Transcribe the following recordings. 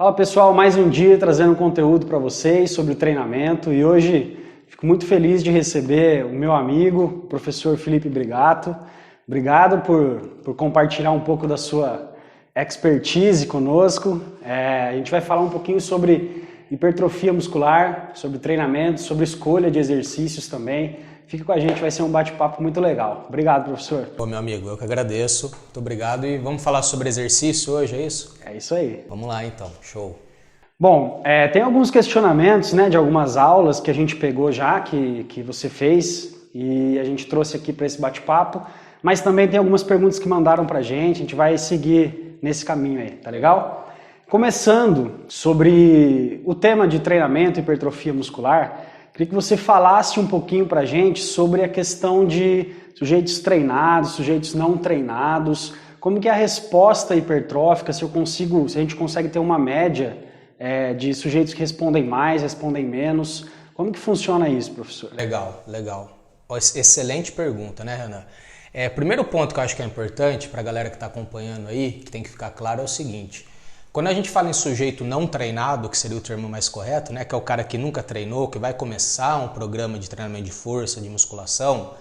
Fala pessoal, mais um dia trazendo conteúdo para vocês sobre o treinamento e hoje fico muito feliz de receber o meu amigo, o professor Felipe Brigato. Obrigado por compartilhar um pouco da sua expertise conosco. A gente vai falar um pouquinho sobre hipertrofia muscular, sobre treinamento, sobre escolha de exercícios também. Fica com a gente, vai ser um bate-papo muito legal. Obrigado, professor. Bom, meu amigo, eu que agradeço. Muito obrigado. E vamos falar sobre exercício hoje, é isso? É isso aí. Vamos lá, então. Show. Bom, tem alguns questionamentos, né, de algumas aulas que a gente pegou já, que você fez e a gente trouxe aqui para esse bate-papo, mas também tem algumas perguntas que mandaram para a gente vai seguir nesse caminho aí, tá legal? Começando sobre o tema de treinamento e hipertrofia muscular, queria que você falasse um pouquinho para a gente sobre a questão de sujeitos treinados, sujeitos não treinados, como que é a resposta hipertrófica, se a gente consegue ter uma média de sujeitos que respondem mais, respondem menos, como que funciona isso, professor? Legal. Excelente pergunta, né, Renan? Primeiro ponto que eu acho que é importante para a galera que está acompanhando aí, que tem que ficar claro, é o seguinte. Quando a gente fala em sujeito não treinado, que seria o termo mais correto, né, que é o cara que nunca treinou, que vai começar um programa de treinamento de força, de musculação,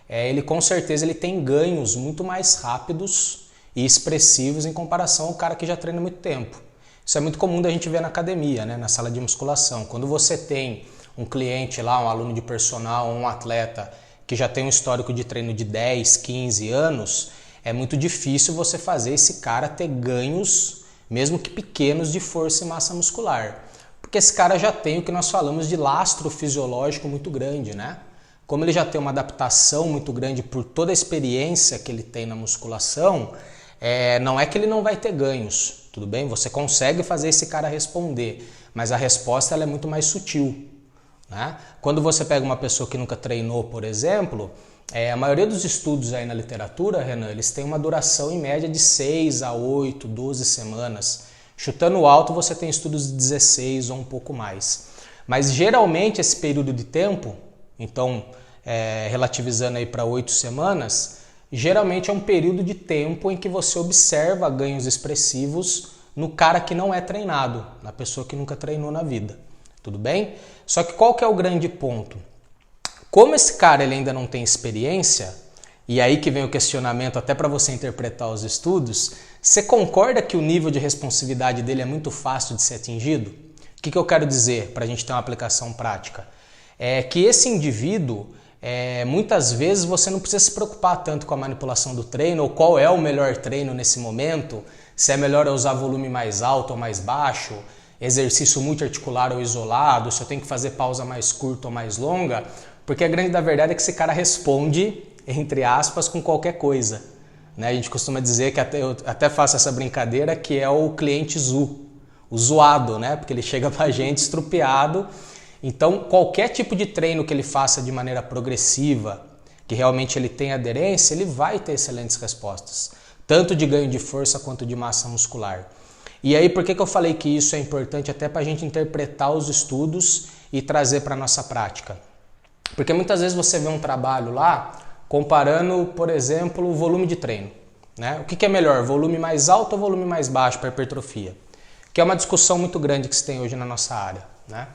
ele com certeza ele tem ganhos muito mais rápidos e expressivos em comparação ao cara que já treina há muito tempo. Isso é muito comum da gente ver na academia, né, na sala de musculação. Quando você tem um cliente lá, um aluno de personal, um atleta que já tem um histórico de treino de 10, 15 anos, é muito difícil você fazer esse cara ter ganhos mesmo que pequenos, de força e massa muscular. Porque esse cara já tem o que nós falamos de lastro fisiológico muito grande, né? Como ele já tem uma adaptação muito grande por toda a experiência que ele tem na musculação, não é que ele não vai ter ganhos, tudo bem? Você consegue fazer esse cara responder, mas a resposta ela é muito mais sutil, né? Quando você pega uma pessoa que nunca treinou, por exemplo, a maioria dos estudos aí na literatura, Renan, eles têm uma duração em média de 6 a 8, 12 semanas. Chutando alto, você tem estudos de 16 ou um pouco mais. Mas geralmente esse período de tempo, então relativizando aí para 8 semanas, geralmente é um período de tempo em que você observa ganhos expressivos no cara que não é treinado, na pessoa que nunca treinou na vida. Tudo bem? Só que qual que é o grande ponto? Como esse cara ele ainda não tem experiência, e aí que vem o questionamento até para você interpretar os estudos, você concorda que o nível de responsividade dele é muito fácil de ser atingido? O que eu quero dizer para a gente ter uma aplicação prática? É que esse indivíduo, muitas vezes você não precisa se preocupar tanto com a manipulação do treino, ou qual é o melhor treino nesse momento, se é melhor usar volume mais alto ou mais baixo, exercício multiarticular ou isolado, se eu tenho que fazer pausa mais curta ou mais longa, porque a grande da verdade é que esse cara responde, entre aspas, com qualquer coisa. Né? A gente costuma dizer que eu até faço essa brincadeira que é o cliente o zoado, né? Porque ele chega pra gente estrupiado. Então, qualquer tipo de treino que ele faça de maneira progressiva, que realmente ele tenha aderência, ele vai ter excelentes respostas, tanto de ganho de força quanto de massa muscular. E aí, por que eu falei que isso é importante até para a gente interpretar os estudos e trazer para a nossa prática? Porque muitas vezes você vê um trabalho lá comparando, por exemplo, o volume de treino. Né? O que é melhor, volume mais alto ou volume mais baixo para hipertrofia? Que é uma discussão muito grande que se tem hoje na nossa área. Né?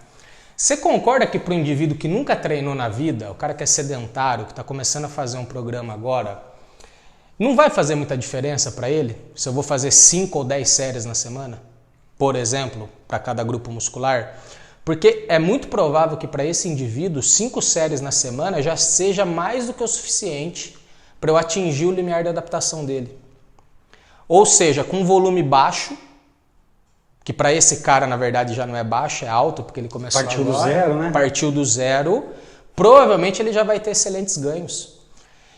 Você concorda que para o indivíduo que nunca treinou na vida, o cara que é sedentário, que está começando a fazer um programa agora, não vai fazer muita diferença para ele se eu vou fazer 5 ou 10 séries na semana, por exemplo, para cada grupo muscular? Porque é muito provável que para esse indivíduo 5 séries na semana já seja mais do que o suficiente para eu atingir o limiar de adaptação dele. Ou seja, com um volume baixo, que para esse cara na verdade já não é baixo, é alto, porque ele começou Partiu do zero, né? Partiu do zero, provavelmente ele já vai ter excelentes ganhos.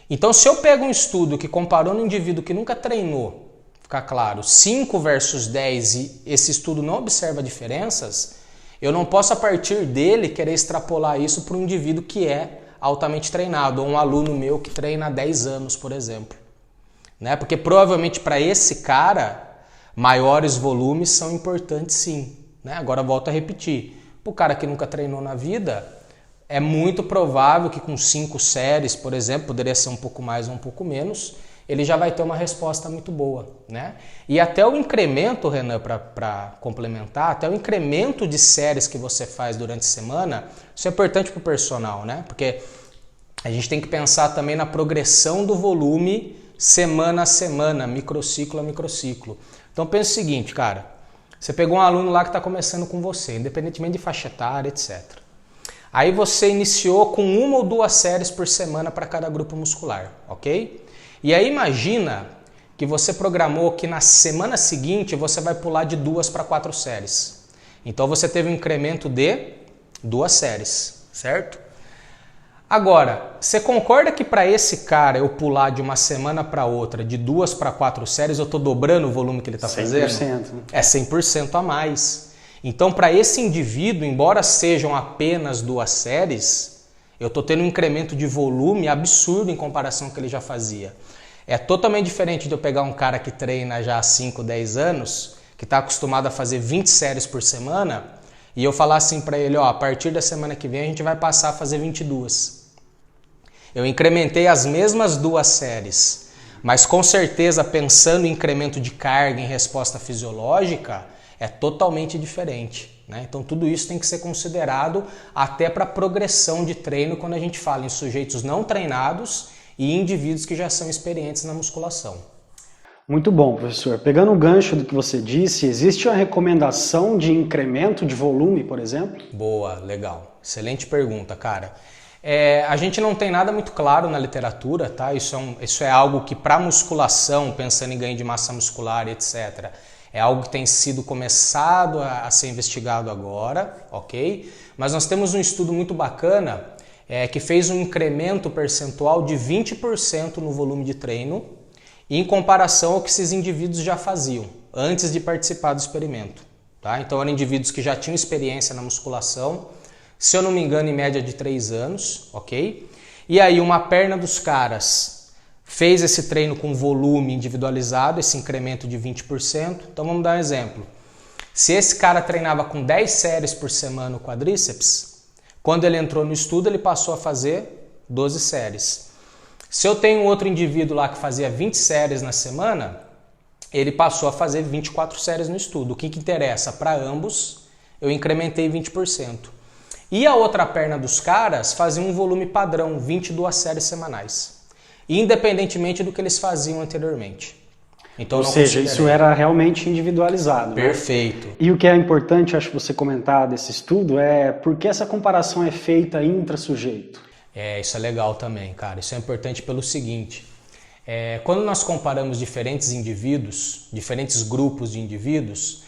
Então se eu pego um estudo que comparou no indivíduo que nunca treinou, fica claro, 5 versus 10 e esse estudo não observa diferenças, eu não posso, a partir dele, querer extrapolar isso para um indivíduo que é altamente treinado, ou um aluno meu que treina há 10 anos, por exemplo. Né? Porque provavelmente para esse cara, maiores volumes são importantes sim. Né? Agora volto a repetir, para o cara que nunca treinou na vida, é muito provável que com 5 séries, por exemplo, poderia ser um pouco mais ou um pouco menos, ele já vai ter uma resposta muito boa, né? E até o incremento, Renan, para complementar, até o incremento de séries que você faz durante a semana, isso é importante para o personal, né? Porque a gente tem que pensar também na progressão do volume semana a semana, microciclo a microciclo. Então pensa o seguinte, cara, você pegou um aluno lá que está começando com você, independentemente de faixa etária, etc. Aí você iniciou com 1 ou 2 séries por semana para cada grupo muscular, ok? E aí imagina que você programou que na semana seguinte você vai pular de 2 para 4 séries. Então você teve um incremento de 2 séries, certo? Agora, você concorda que para esse cara eu pular de uma semana para outra, de 2 para 4 séries, eu estou dobrando o volume que ele está fazendo? 100%. É 100% a mais. Então, para esse indivíduo, embora sejam apenas 2 séries, eu estou tendo um incremento de volume absurdo em comparação com o que ele já fazia. É totalmente diferente de eu pegar um cara que treina já há 5, 10 anos, que está acostumado a fazer 20 séries por semana, e eu falar assim para ele, ó, a partir da semana que vem a gente vai passar a fazer 22. Eu incrementei as mesmas 2 séries, mas com certeza pensando em incremento de carga em resposta fisiológica, é totalmente diferente, né? Então tudo isso tem que ser considerado até para progressão de treino quando a gente fala em sujeitos não treinados e indivíduos que já são experientes na musculação. Muito bom, professor. Pegando o gancho do que você disse, existe uma recomendação de incremento de volume, por exemplo? Boa, legal. Excelente pergunta, cara. A gente não tem nada muito claro na literatura, tá? Isso é algo que para musculação, pensando em ganho de massa muscular, etc., é algo que tem sido começado a ser investigado agora, ok? Mas nós temos um estudo muito bacana que fez um incremento percentual de 20% no volume de treino em comparação ao que esses indivíduos já faziam antes de participar do experimento, tá? Então eram indivíduos que já tinham experiência na musculação, se eu não me engano, em média de 3 anos, ok? E aí uma perna dos caras fez esse treino com volume individualizado, esse incremento de 20%. Então vamos dar um exemplo. Se esse cara treinava com 10 séries por semana o quadríceps, quando ele entrou no estudo ele passou a fazer 12 séries. Se eu tenho outro indivíduo lá que fazia 20 séries na semana, ele passou a fazer 24 séries no estudo. O que interessa? Para ambos, eu incrementei 20%. E a outra perna dos caras fazia um volume padrão, 22 séries semanais, independentemente do que eles faziam anteriormente. Então, ou seja, isso era realmente individualizado. Perfeito. Né? E o que é importante, acho que você comentar desse estudo, é por que essa comparação é feita intra-sujeito? Isso é legal também, cara. Isso é importante pelo seguinte, quando nós comparamos diferentes indivíduos, diferentes grupos de indivíduos,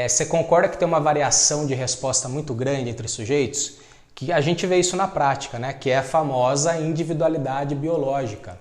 você concorda que tem uma variação de resposta muito grande entre sujeitos? Que a gente vê isso na prática, né? Que é a famosa individualidade biológica.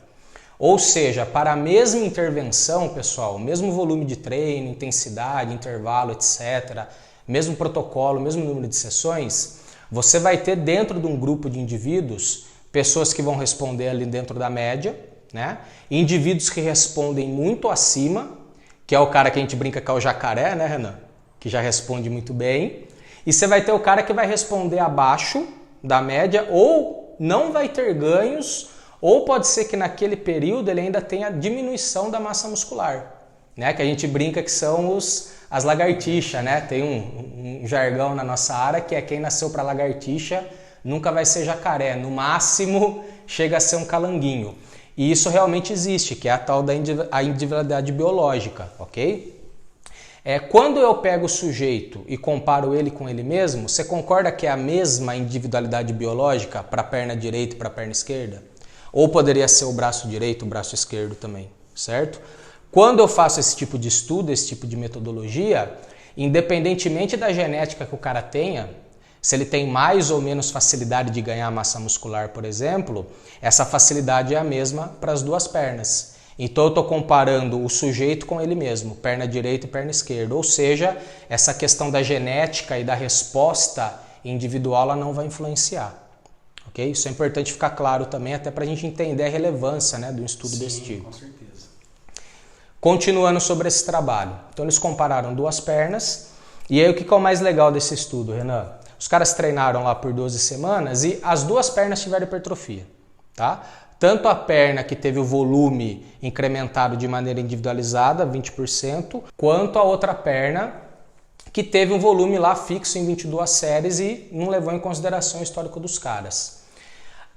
Ou seja, para a mesma intervenção, pessoal, mesmo volume de treino, intensidade, intervalo, etc., mesmo protocolo, mesmo número de sessões, você vai ter dentro de um grupo de indivíduos pessoas que vão responder ali dentro da média, né? Indivíduos que respondem muito acima, que é o cara que a gente brinca que é o jacaré, né, Renan? Que já responde muito bem. E você vai ter o cara que vai responder abaixo da média ou não vai ter ganhos, ou pode ser que naquele período ele ainda tenha diminuição da massa muscular, né? Que a gente brinca que são as lagartixas, né? Tem um jargão na nossa área que é quem nasceu para lagartixa nunca vai ser jacaré, no máximo chega a ser um calanguinho. E isso realmente existe, que é a tal da individualidade biológica, ok? Quando eu pego o sujeito e comparo ele com ele mesmo, você concorda que é a mesma individualidade biológica para a perna direita e para a perna esquerda? Ou poderia ser o braço direito e o braço esquerdo também, certo? Quando eu faço esse tipo de estudo, esse tipo de metodologia, independentemente da genética que o cara tenha, se ele tem mais ou menos facilidade de ganhar massa muscular, por exemplo, essa facilidade é a mesma para as duas pernas. Então eu estou comparando o sujeito com ele mesmo, perna direita e perna esquerda. Ou seja, essa questão da genética e da resposta individual ela não vai influenciar. Okay? Isso é importante ficar claro também, até para a gente entender a relevância, né, do estudo desse tipo. Com certeza. Continuando sobre esse trabalho. Então eles compararam duas pernas. E aí o que é o mais legal desse estudo, Renan? Os caras treinaram lá por 12 semanas e as duas pernas tiveram hipertrofia. Tá? Tanto a perna que teve o volume incrementado de maneira individualizada, 20%, quanto a outra perna que teve um volume lá fixo em 22 séries e não levou em consideração o histórico dos caras.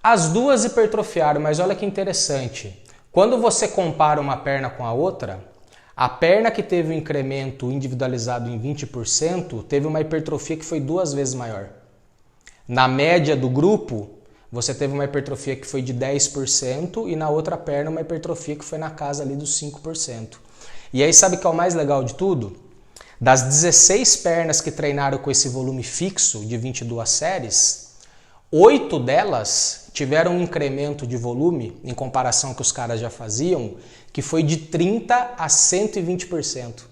As duas hipertrofiaram, mas olha que interessante. Quando você compara uma perna com a outra, a perna que teve um incremento individualizado em 20% teve uma hipertrofia que foi 2 vezes maior. Na média do grupo, você teve uma hipertrofia que foi de 10% e na outra perna uma hipertrofia que foi na casa ali dos 5%. E aí sabe o que é o mais legal de tudo? Das 16 pernas que treinaram com esse volume fixo de 22 séries, 8 delas tiveram um incremento de volume, em comparação com o que os caras já faziam, que foi de 30% a 120%.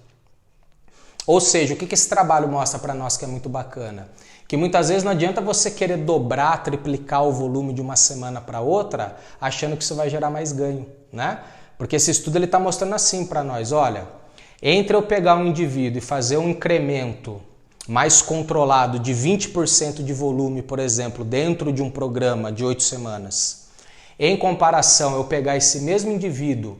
Ou seja, o que esse trabalho mostra para nós que é muito bacana? Que muitas vezes não adianta você querer dobrar, triplicar o volume de uma semana para outra, achando que isso vai gerar mais ganho, né? Porque esse estudo está mostrando assim para nós, olha, entre eu pegar um indivíduo e fazer um incremento mais controlado de 20% de volume, por exemplo, dentro de um programa de 8 semanas, em comparação eu pegar esse mesmo indivíduo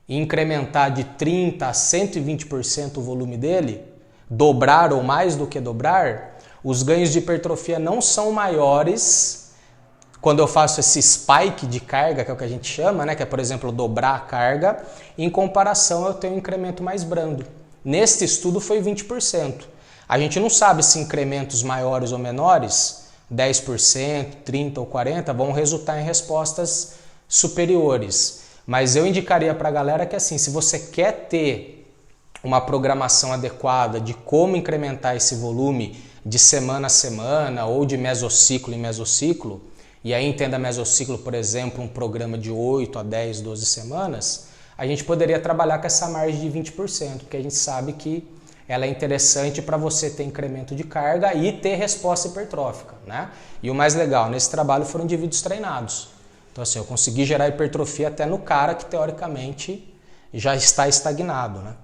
e incrementar de 30% a 120% o volume dele, dobrar ou mais do que dobrar, os ganhos de hipertrofia não são maiores quando eu faço esse spike de carga, que é o que a gente chama, né? Que é, por exemplo, dobrar a carga, em comparação eu tenho um incremento mais brando. Neste estudo foi 20%. A gente não sabe se incrementos maiores ou menores, 10%, 30% ou 40%, vão resultar em respostas superiores. Mas eu indicaria para a galera que assim, se você quer ter uma programação adequada de como incrementar esse volume de semana a semana ou de mesociclo em mesociclo, e aí entenda mesociclo, por exemplo, um programa de 8 a 10, 12 semanas, a gente poderia trabalhar com essa margem de 20%, porque a gente sabe que ela é interessante para você ter incremento de carga e ter resposta hipertrófica, né? E o mais legal, nesse trabalho foram indivíduos treinados. Então assim, eu consegui gerar hipertrofia até no cara que teoricamente já está estagnado, né?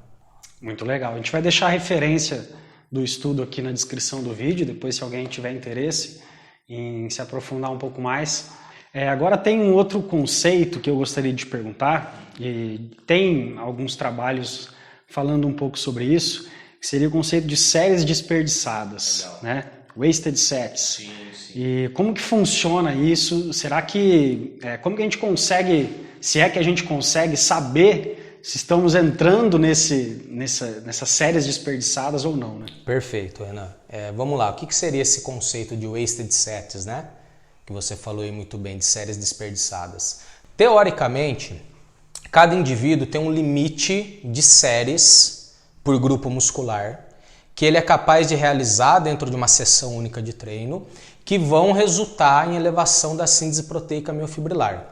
Muito legal. A gente vai deixar a referência do estudo aqui na descrição do vídeo, depois se alguém tiver interesse em se aprofundar um pouco mais. Agora tem um outro conceito que eu gostaria de te perguntar, e tem alguns trabalhos falando um pouco sobre isso, que seria o conceito de séries desperdiçadas, né? Wasted sets. Sim, sim. E como que funciona isso? Será que, como que a gente consegue, se é que a gente consegue saber se estamos entrando nessas séries desperdiçadas ou não, né? Perfeito, Renan. Vamos lá, o que seria esse conceito de wasted sets, né? Que você falou aí muito bem, de séries desperdiçadas. Teoricamente, cada indivíduo tem um limite de séries por grupo muscular que ele é capaz de realizar dentro de uma sessão única de treino que vão resultar em elevação da síntese proteica miofibrilar.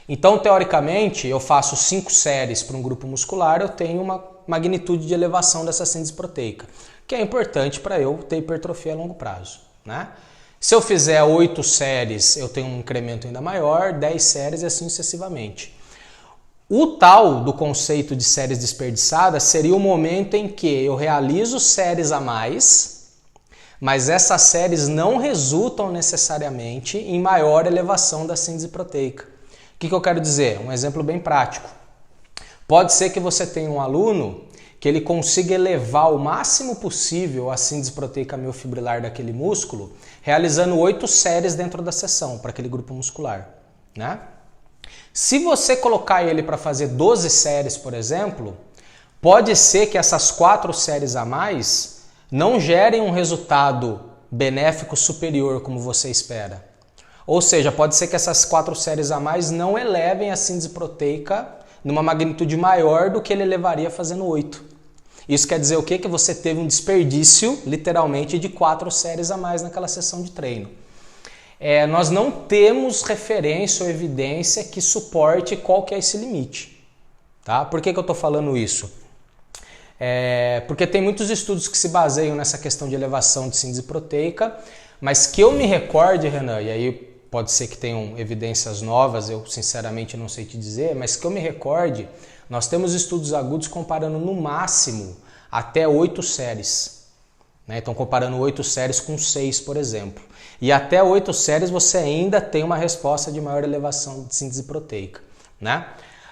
Então, teoricamente, eu faço 5 séries para um grupo muscular, eu tenho uma magnitude de elevação dessa síntese proteica, que é importante para eu ter hipertrofia a longo prazo, né? Se eu fizer 8 séries, eu tenho um incremento ainda maior, 10 séries e assim sucessivamente. O tal do conceito de séries desperdiçadas seria o momento em que eu realizo séries a mais, mas essas séries não resultam necessariamente em maior elevação da síntese proteica. O que eu quero dizer? Um exemplo bem prático. Pode ser que você tenha um aluno que ele consiga elevar o máximo possível a síntese proteica miofibrilar daquele músculo, realizando 8 séries dentro da sessão para aquele grupo muscular, né? Se você colocar ele para fazer 12 séries, por exemplo, pode ser que essas 4 séries a mais não gerem um resultado benéfico superior como você espera. Ou seja, pode ser que essas 4 séries a mais não elevem a síntese proteica numa magnitude maior do que ele levaria fazendo 8. Isso quer dizer o quê? Que você teve um desperdício, literalmente, de 4 séries a mais naquela sessão de treino. Nós não temos referência ou evidência que suporte qual que é esse limite. Tá? Por que eu estou falando isso? Porque tem muitos estudos que se baseiam nessa questão de elevação de síntese proteica, mas que eu me recorde, Renan, e aí pode ser que tenham evidências novas, eu sinceramente não sei te dizer, mas que eu me recorde, nós temos estudos agudos comparando no máximo até 8 séries. né? Então comparando 8 séries com 6, por exemplo. E até 8 séries você ainda tem uma resposta de maior elevação de síntese proteica, né?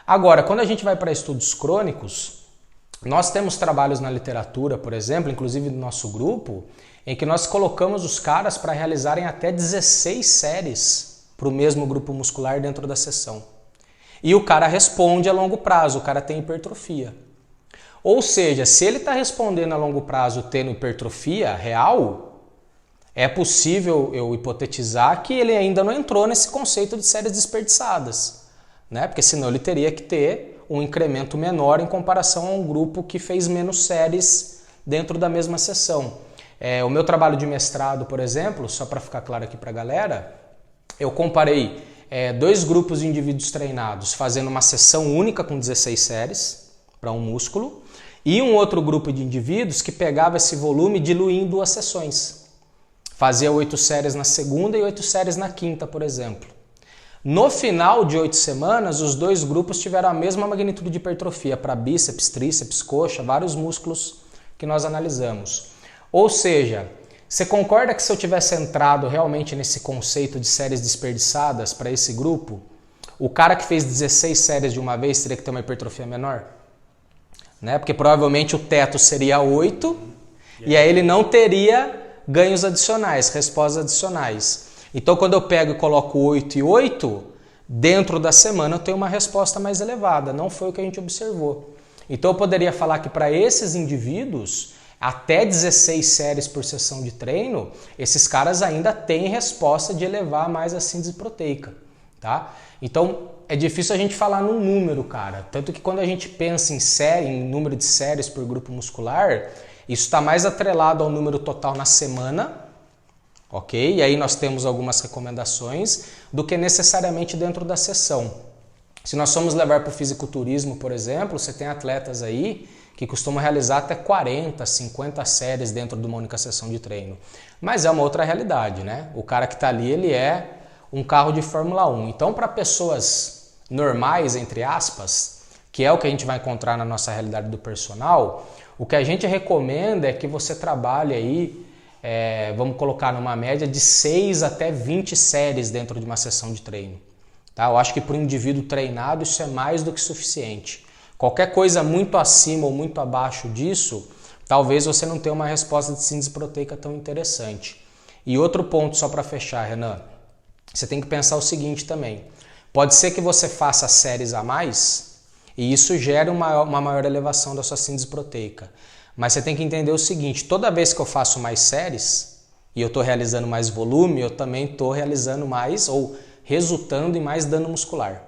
Agora, quando a gente vai para estudos crônicos, nós temos trabalhos na literatura, por exemplo, inclusive no nosso grupo, em que nós colocamos os caras para realizarem até 16 séries para o mesmo grupo muscular dentro da sessão. E o cara responde a longo prazo, o cara tem hipertrofia. Ou seja, se ele está respondendo a longo prazo tendo hipertrofia real, é possível eu hipotetizar que ele ainda não entrou nesse conceito de séries desperdiçadas, né? Porque senão ele teria que ter um incremento menor em comparação a um grupo que fez menos séries dentro da mesma sessão. O meu trabalho de mestrado, por exemplo, só para ficar claro aqui para a galera, eu comparei 2 grupos de indivíduos treinados fazendo uma sessão única com 16 séries para um músculo e um outro grupo de indivíduos que pegava esse volume e diluía em 2 sessões. Fazia 8 séries na segunda e 8 séries na quinta, por exemplo. No final de 8 semanas, os 2 grupos tiveram a mesma magnitude de hipertrofia para bíceps, tríceps, coxa, vários músculos que nós analisamos. Ou seja, você concorda que se eu tivesse entrado realmente nesse conceito de séries desperdiçadas para esse grupo, o cara que fez 16 séries de uma vez teria que ter uma hipertrofia menor? Né? Porque provavelmente o teto seria 8 e aí ele não teria ganhos adicionais, respostas adicionais. Então quando eu pego e coloco 8 e 8, dentro da semana eu tenho uma resposta mais elevada. Não foi o que a gente observou. Então eu poderia falar que para esses indivíduos, até 16 séries por sessão de treino, esses caras ainda têm resposta de elevar mais a síntese proteica, tá? Então é difícil a gente falar num número, cara. Tanto que quando a gente pensa em série, em número de séries por grupo muscular, isso está mais atrelado ao número total na semana, ok? E aí nós temos algumas recomendações do que necessariamente dentro da sessão. Se nós formos levar para o fisiculturismo, por exemplo, você tem atletas aí que costumam realizar até 40, 50 séries dentro de uma única sessão de treino. Mas é uma outra realidade, né? O cara que está ali, ele é um carro de Fórmula 1. Então, para pessoas normais, entre aspas, que é o que a gente vai encontrar na nossa realidade do personal, o que a gente recomenda é que você trabalhe aí, vamos colocar numa média de 6 até 20 séries dentro de uma sessão de treino. Tá? Eu acho que para um indivíduo treinado isso é mais do que suficiente. Qualquer coisa muito acima ou muito abaixo disso, talvez você não tenha uma resposta de síntese proteica tão interessante. E outro ponto só para fechar, Renan, você tem que pensar o seguinte também. Pode ser que você faça séries a mais e isso gere uma maior elevação da sua síntese proteica. Mas você tem que entender o seguinte, toda vez que eu faço mais séries e eu estou realizando mais volume, eu também estou realizando mais ou resultando em mais dano muscular,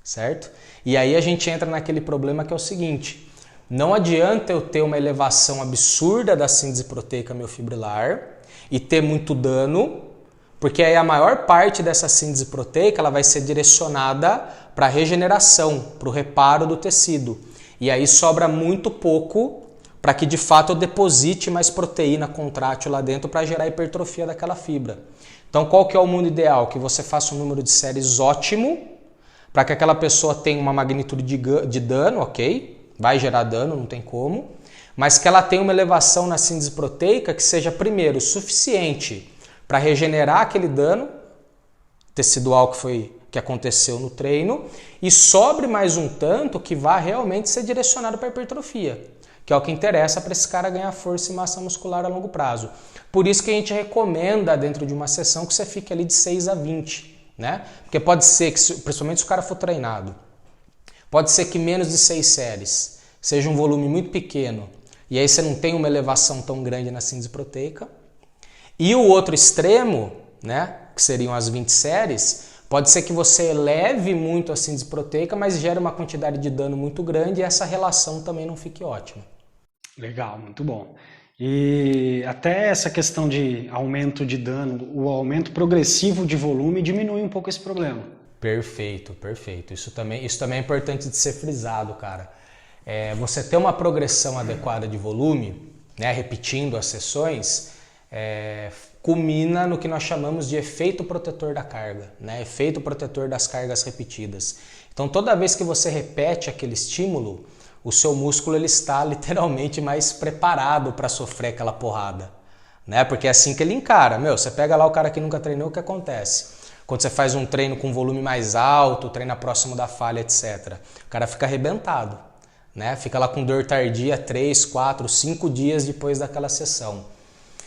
certo? E aí a gente entra naquele problema que é o seguinte, não adianta eu ter uma elevação absurda da síntese proteica miofibrilar e ter muito dano, porque aí a maior parte dessa síntese proteica ela vai ser direcionada para a regeneração, para o reparo do tecido. E aí sobra muito pouco para que de fato eu deposite mais proteína contrátil lá dentro para gerar hipertrofia daquela fibra. Então qual que é o mundo ideal? Que você faça um número de séries ótimo, para que aquela pessoa tenha uma magnitude de dano, ok? Vai gerar dano, não tem como. Mas que ela tenha uma elevação na síntese proteica que seja, primeiro, suficiente para regenerar aquele dano tecidual que aconteceu no treino e sobre mais um tanto que vá realmente ser direcionado para a hipertrofia, que é o que interessa para esse cara ganhar força e massa muscular a longo prazo. Por isso que a gente recomenda dentro de uma sessão que você fique ali de 6 a 20. Né? Porque pode ser que, principalmente se o cara for treinado, pode ser que menos de 6 séries seja um volume muito pequeno e aí você não tem uma elevação tão grande na síntese proteica. E o outro extremo, né, que seriam as 20 séries, pode ser que você eleve muito a síntese proteica, mas gere uma quantidade de dano muito grande e essa relação também não fique ótima. Legal, muito bom. E até essa questão de aumento de dano, o aumento progressivo de volume diminui um pouco esse problema. Perfeito, perfeito. Isso também é importante de ser frisado, cara. Você ter uma progressão adequada de volume, né, repetindo as sessões, culmina no que nós chamamos de efeito protetor da carga, né, efeito protetor das cargas repetidas. Então toda vez que você repete aquele estímulo, o seu músculo ele está literalmente mais preparado para sofrer aquela porrada, né? Porque é assim que ele encara. Você pega lá o cara que nunca treinou, o que acontece? Quando você faz um treino com volume mais alto, treina próximo da falha, etc., o cara fica arrebentado, né? Fica lá com dor tardia 3, 4, 5 dias depois daquela sessão.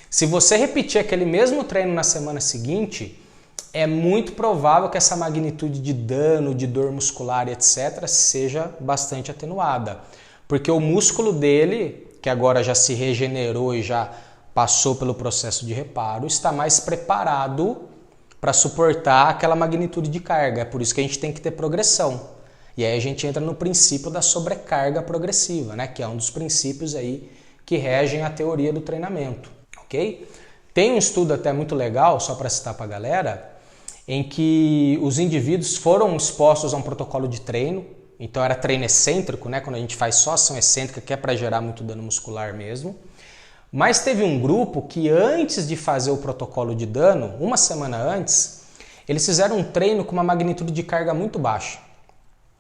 Se você repetir aquele mesmo treino na semana seguinte, é muito provável que essa magnitude de dano, de dor muscular, etc., seja bastante atenuada. Porque o músculo dele, que agora já se regenerou e já passou pelo processo de reparo, está mais preparado para suportar aquela magnitude de carga. É por isso que a gente tem que ter progressão. E aí a gente entra no princípio da sobrecarga progressiva, né? Que é um dos princípios aí que regem a teoria do treinamento. Okay? Tem um estudo até muito legal, só para citar para a galera, em que os indivíduos foram expostos a um protocolo de treino, então era treino excêntrico, né? Quando a gente faz só ação excêntrica, que é para gerar muito dano muscular mesmo. Mas teve um grupo que antes de fazer o protocolo de dano, uma semana antes, eles fizeram um treino com uma magnitude de carga muito baixa.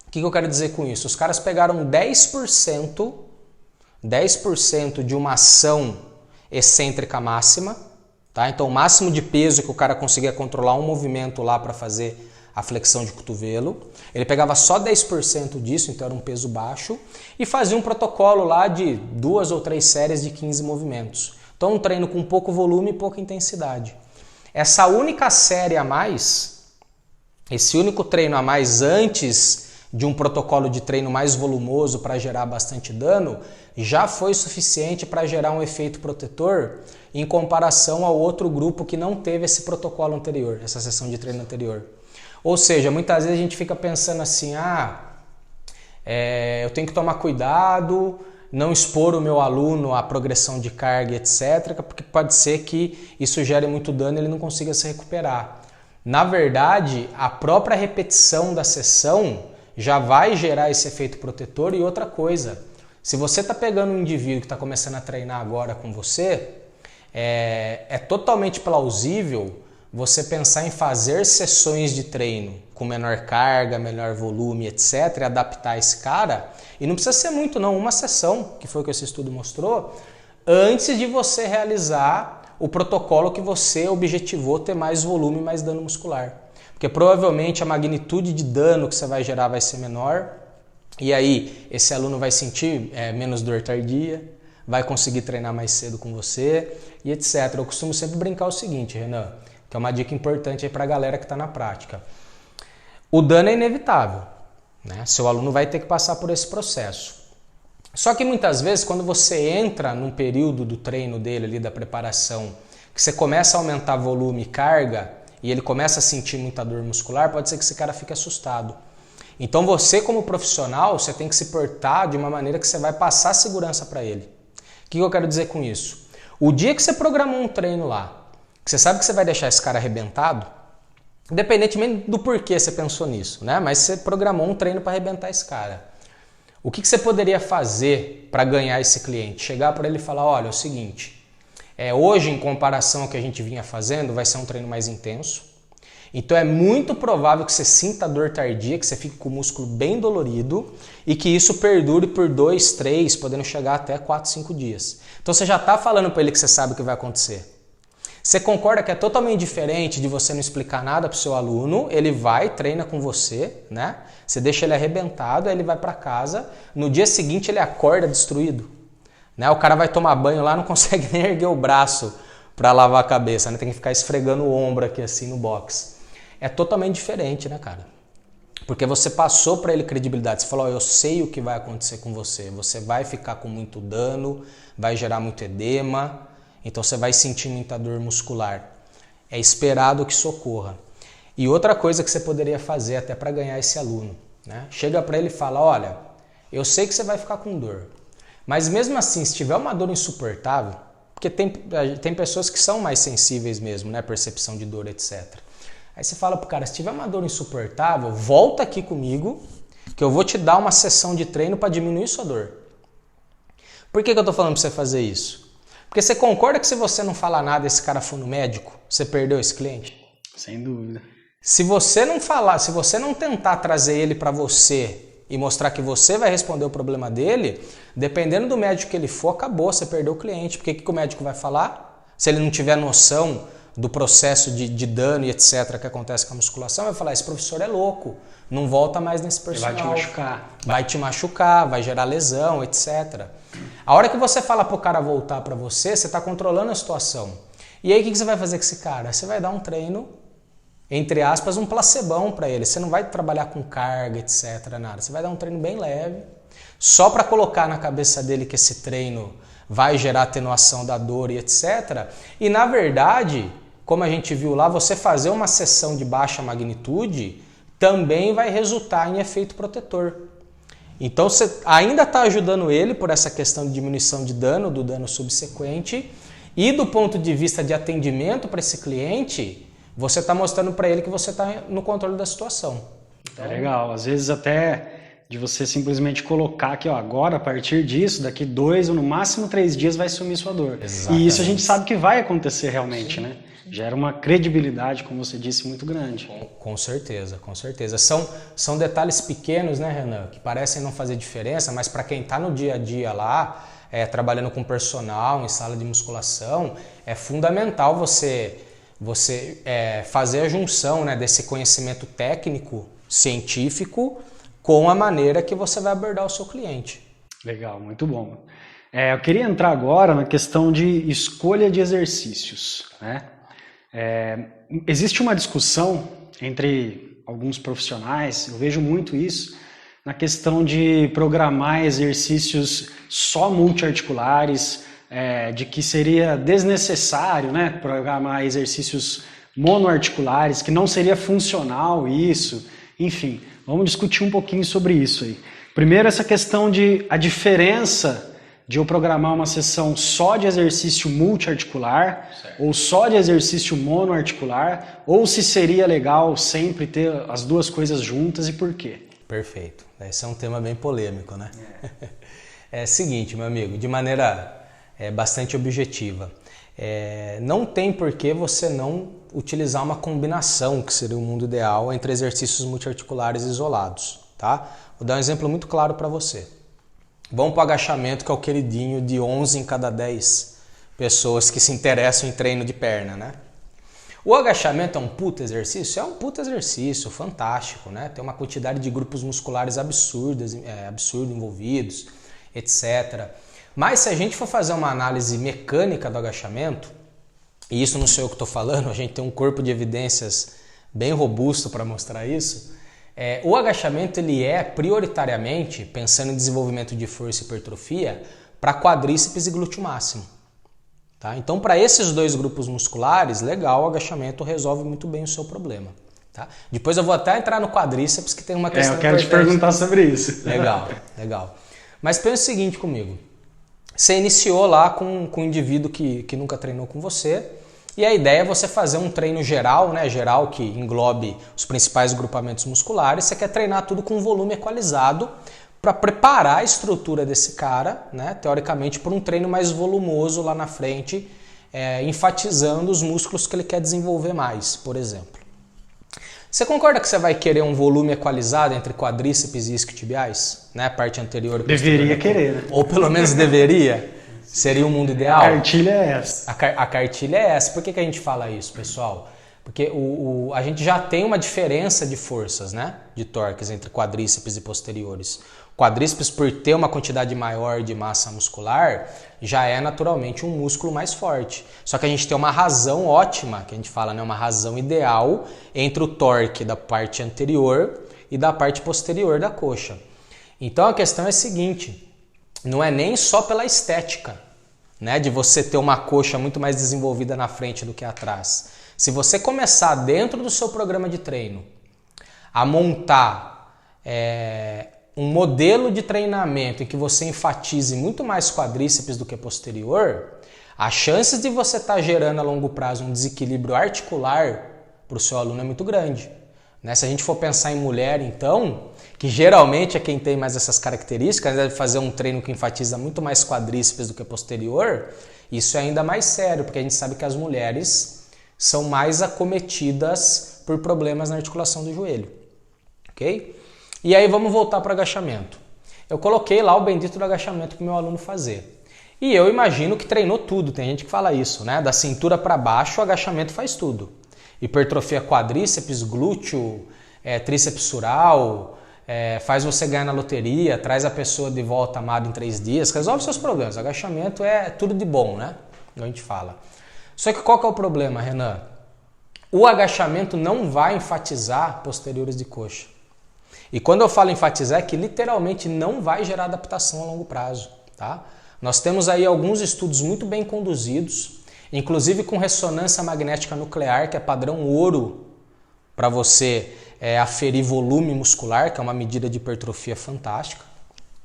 O que eu quero dizer com isso? Os caras pegaram 10% de uma ação excêntrica máxima, tá? Então o máximo de peso que o cara conseguia controlar um movimento lá para fazer a flexão de cotovelo, ele pegava só 10% disso, então era um peso baixo, e fazia um protocolo lá de 2 ou 3 séries de 15 movimentos. Então um treino com pouco volume e pouca intensidade. Essa única série a mais, esse único treino a mais antes de um protocolo de treino mais volumoso para gerar bastante dano, já foi suficiente para gerar um efeito protetor em comparação ao outro grupo que não teve esse protocolo anterior, essa sessão de treino anterior. Ou seja, muitas vezes a gente fica pensando assim, eu tenho que tomar cuidado, não expor o meu aluno à progressão de carga, etc., porque pode ser que isso gere muito dano e ele não consiga se recuperar. Na verdade, a própria repetição da sessão já vai gerar esse efeito protetor. E outra coisa, se você está pegando um indivíduo que está começando a treinar agora com você, é totalmente plausível você pensar em fazer sessões de treino com menor carga, menor volume, etc., e adaptar esse cara, e não precisa ser muito não, uma sessão, que foi o que esse estudo mostrou, antes de você realizar o protocolo que você objetivou ter mais volume e mais dano muscular. Porque provavelmente a magnitude de dano que você vai gerar vai ser menor, e aí esse aluno vai sentir menos dor tardia, vai conseguir treinar mais cedo com você, e etc. Eu costumo sempre brincar o seguinte, Renan, que é uma dica importante aí para a galera que está na prática. O dano é inevitável, né? Seu aluno vai ter que passar por esse processo. Só que muitas vezes, quando você entra num período do treino dele, ali, da preparação, que você começa a aumentar volume e carga, e ele começa a sentir muita dor muscular, pode ser que esse cara fique assustado. Então você, como profissional, você tem que se portar de uma maneira que você vai passar segurança para ele. O que eu quero dizer com isso? O dia que você programou um treino lá, que você sabe que você vai deixar esse cara arrebentado, independentemente do porquê você pensou nisso, né? Mas você programou um treino para arrebentar esse cara. O que você poderia fazer para ganhar esse cliente? Chegar para ele e falar, olha, é o seguinte, hoje em comparação ao que a gente vinha fazendo, vai ser um treino mais intenso, então é muito provável que você sinta dor tardia, que você fique com o músculo bem dolorido e que isso perdure por 2, 3, podendo chegar até 4, 5 dias. Então você já está falando para ele que você sabe o que vai acontecer. Você concorda que é totalmente diferente de você não explicar nada para o seu aluno, ele vai, treina com você, né? Você deixa ele arrebentado, aí ele vai para casa, no dia seguinte ele acorda destruído. Né? O cara vai tomar banho lá, não consegue nem erguer o braço para lavar a cabeça, né? Tem que ficar esfregando o ombro aqui assim no box. É totalmente diferente, né, cara? Porque você passou para ele credibilidade, você falou, eu sei o que vai acontecer com você, você vai ficar com muito dano, vai gerar muito edema, então você vai sentir muita dor muscular. É esperado que isso ocorra. E outra coisa que você poderia fazer até para ganhar esse aluno, né? Chega para ele e fala, olha, eu sei que você vai ficar com dor, mas mesmo assim, se tiver uma dor insuportável, porque tem pessoas que são mais sensíveis mesmo, né? Percepção de dor, etc. Aí você fala pro cara, se tiver uma dor insuportável, volta aqui comigo, que eu vou te dar uma sessão de treino para diminuir sua dor. Por que eu tô falando para você fazer isso? Porque você concorda que se você não falar nada e esse cara for no médico, você perdeu esse cliente? Sem dúvida. Se você não falar, se você não tentar trazer ele para você e mostrar que você vai responder o problema dele, dependendo do médico que ele for, acabou, você perdeu o cliente. Porque o que o médico vai falar? Se ele não tiver noção do processo de dano e etc. que acontece com a musculação, vai falar, esse professor é louco, não volta mais nesse personal. Vai te machucar. Vai te machucar, vai gerar lesão, etc. A hora que você fala pro cara voltar para você, você está controlando a situação. E aí o que você vai fazer com esse cara? Você vai dar um treino, entre aspas, um placebão para ele. Você não vai trabalhar com carga, etc. nada. Você vai dar um treino bem leve, só para colocar na cabeça dele que esse treino vai gerar atenuação da dor e etc. E na verdade, como a gente viu lá, você fazer uma sessão de baixa magnitude também vai resultar em efeito protetor. Então você ainda está ajudando ele por essa questão de diminuição de dano, do dano subsequente, e do ponto de vista de atendimento para esse cliente, você está mostrando para ele que você está no controle da situação. Então, é legal, às vezes até de você simplesmente colocar aqui, ó, agora a partir disso, daqui 2 ou no máximo 3 dias vai sumir sua dor. Exatamente. E isso a gente sabe que vai acontecer realmente, né? Gera uma credibilidade, como você disse, muito grande. Com certeza, com certeza. São detalhes pequenos, né, Renan, que parecem não fazer diferença, mas para quem está no dia a dia lá, trabalhando com personal, em sala de musculação, é fundamental você fazer a junção, né, desse conhecimento técnico, científico, com a maneira que você vai abordar o seu cliente. Legal, muito bom. Eu queria entrar agora na questão de escolha de exercícios, né? Existe uma discussão entre alguns profissionais, eu vejo muito isso, na questão de programar exercícios só multiarticulares, de que seria desnecessário, né, programar exercícios monoarticulares, que não seria funcional isso, enfim, vamos discutir um pouquinho sobre isso aí. Primeiro, essa questão de a diferença de eu programar uma sessão só de exercício multiarticular, certo, ou só de exercício monoarticular, ou se seria legal sempre ter as duas coisas juntas e por quê? Perfeito. Esse é um tema bem polêmico, né? É o seguinte, meu amigo, de maneira bastante objetiva. Não tem por que você não utilizar uma combinação, que seria o mundo ideal, entre exercícios multiarticulares isolados, tá? Vou dar um exemplo muito claro para você. Vamos para o agachamento, que é o queridinho de 11 em cada 10 pessoas que se interessam em treino de perna, né? O agachamento é um puta exercício? É um puta exercício, fantástico, né? Tem uma quantidade de grupos musculares absurdo envolvidos, etc. Mas se a gente for fazer uma análise mecânica do agachamento, e isso não sou eu que estou falando, a gente tem um corpo de evidências bem robusto para mostrar isso, o agachamento ele é prioritariamente, pensando em desenvolvimento de força e hipertrofia, para quadríceps e glúteo máximo. Tá? Então, para esses dois grupos musculares, legal, o agachamento resolve muito bem o seu problema. Tá? Depois eu vou até entrar no quadríceps, que tem uma questão eu quero te perguntar sobre isso. Legal, legal. Mas pensa o seguinte comigo. Você iniciou lá com um indivíduo que nunca treinou com você, e a ideia é você fazer um treino geral, né? Geral que englobe os principais grupamentos musculares. Você quer treinar tudo com volume equalizado para preparar a estrutura desse cara, né? Teoricamente, para um treino mais volumoso lá na frente, enfatizando os músculos que ele quer desenvolver mais, por exemplo. Você concorda que você vai querer um volume equalizado entre quadríceps e isquiotibiais? Né? A parte anterior. Deveria querer, né? Ou pelo menos deveria. Seria o mundo ideal? A cartilha é essa. A cartilha é essa. Por que a gente fala isso, pessoal? Porque a gente já tem uma diferença de forças, né? De torques entre quadríceps e posteriores. Quadríceps, por ter uma quantidade maior de massa muscular, já é naturalmente um músculo mais forte. Só que a gente tem uma razão ótima, que a gente fala, né? Uma razão ideal entre o torque da parte anterior e da parte posterior da coxa. Então a questão é a seguinte, não é nem só pela estética, né? De você ter uma coxa muito mais desenvolvida na frente do que atrás. Se você começar dentro do seu programa de treino a montar um modelo de treinamento em que você enfatize muito mais quadríceps do que posterior, as chances de você estar gerando a longo prazo um desequilíbrio articular para o seu aluno é muito grande. Né? Se a gente for pensar em mulher, então, que geralmente é quem tem mais essas características, deve fazer um treino que enfatiza muito mais quadríceps do que posterior, isso é ainda mais sério, porque a gente sabe que as mulheres são mais acometidas por problemas na articulação do joelho. Ok? E aí vamos voltar para o agachamento. Eu coloquei lá o bendito do agachamento para o meu aluno fazer. E eu imagino que treinou tudo, tem gente que fala isso, né? Da cintura para baixo o agachamento faz tudo. Hipertrofia quadríceps, glúteo, tríceps sural, faz você ganhar na loteria, traz a pessoa de volta amada em 3 dias, resolve seus problemas. Agachamento é tudo de bom, né? A gente fala. Só que qual que é o problema, Renan? O agachamento não vai enfatizar posteriores de coxa. E quando eu falo enfatizar é que literalmente não vai gerar adaptação a longo prazo, tá? Nós temos aí alguns estudos muito bem conduzidos, inclusive com ressonância magnética nuclear, que é padrão ouro para você aferir volume muscular, que é uma medida de hipertrofia fantástica,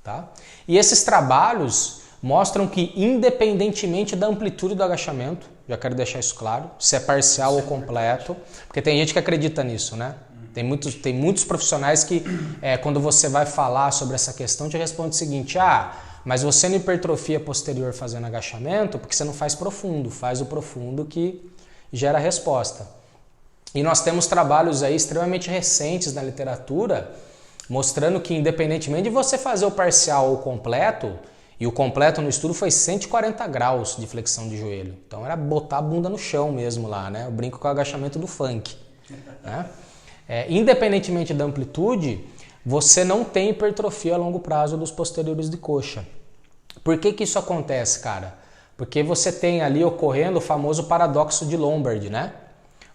tá? E esses trabalhos mostram que, independentemente da amplitude do agachamento, já quero deixar isso claro, se é parcial ou completo, porque tem gente que acredita nisso, né? Tem muitos profissionais que, quando você vai falar sobre essa questão, te respondem o seguinte: mas você não hipertrofia posterior fazendo agachamento porque você não faz profundo, faz o profundo que gera resposta. E nós temos trabalhos aí extremamente recentes na literatura mostrando que, independentemente de você fazer o parcial ou o completo, e o completo no estudo foi 140 graus de flexão de joelho. Então era botar a bunda no chão mesmo lá, né? Eu brinco com o agachamento do funk, né? Independentemente da amplitude, você não tem hipertrofia a longo prazo dos posteriores de coxa. Por que isso acontece, cara? Porque você tem ali ocorrendo o famoso paradoxo de Lombard, né?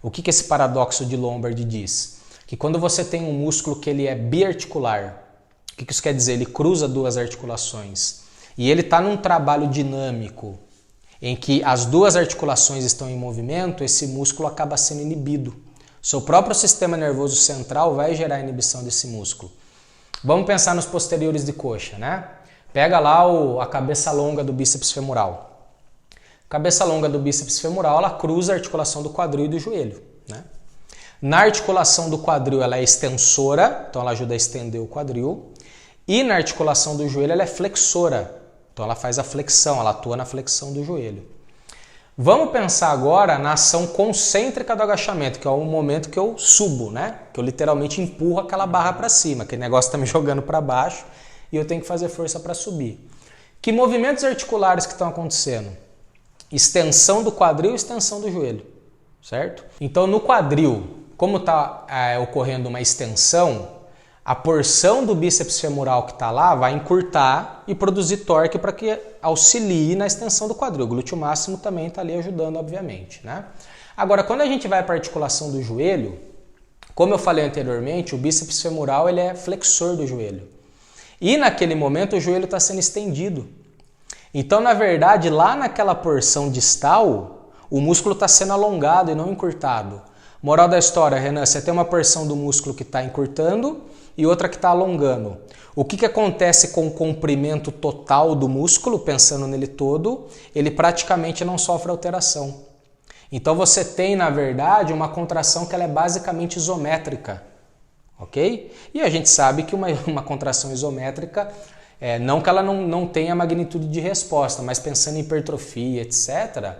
O que esse paradoxo de Lombard diz? Que quando você tem um músculo que ele é biarticular, o que isso quer dizer? Ele cruza 2 articulações e ele está num trabalho dinâmico em que as 2 articulações estão em movimento, esse músculo acaba sendo inibido. Seu próprio sistema nervoso central vai gerar inibição desse músculo. Vamos pensar nos posteriores de coxa, né? Pega lá a cabeça longa do bíceps femoral. A cabeça longa do bíceps femoral, ela cruza a articulação do quadril e do joelho, né? Na articulação do quadril, ela é extensora, então ela ajuda a estender o quadril. E na articulação do joelho, ela é flexora, então ela faz a flexão, ela atua na flexão do joelho. Vamos pensar agora na ação concêntrica do agachamento, que é o momento que eu subo, né? Que eu literalmente empurro aquela barra para cima, aquele negócio está me jogando para baixo e eu tenho que fazer força para subir. Que movimentos articulares que estão acontecendo? Extensão do quadril e extensão do joelho, certo? Então no quadril, como está ocorrendo uma extensão, a porção do bíceps femoral que está lá vai encurtar e produzir torque para que auxilie na extensão do quadril. O glúteo máximo também está ali ajudando, obviamente, né? Agora, quando a gente vai para a articulação do joelho, como eu falei anteriormente, o bíceps femoral ele é flexor do joelho. E naquele momento o joelho está sendo estendido. Então, na verdade, lá naquela porção distal, o músculo está sendo alongado e não encurtado. Moral da história, Renan, você tem uma porção do músculo que está encurtando e outra que está alongando. O que acontece com o comprimento total do músculo, pensando nele todo? Ele praticamente não sofre alteração. Então você tem, na verdade, uma contração que ela é basicamente isométrica, ok? E a gente sabe que uma contração isométrica, não que ela não tenha magnitude de resposta, mas pensando em hipertrofia, etc.,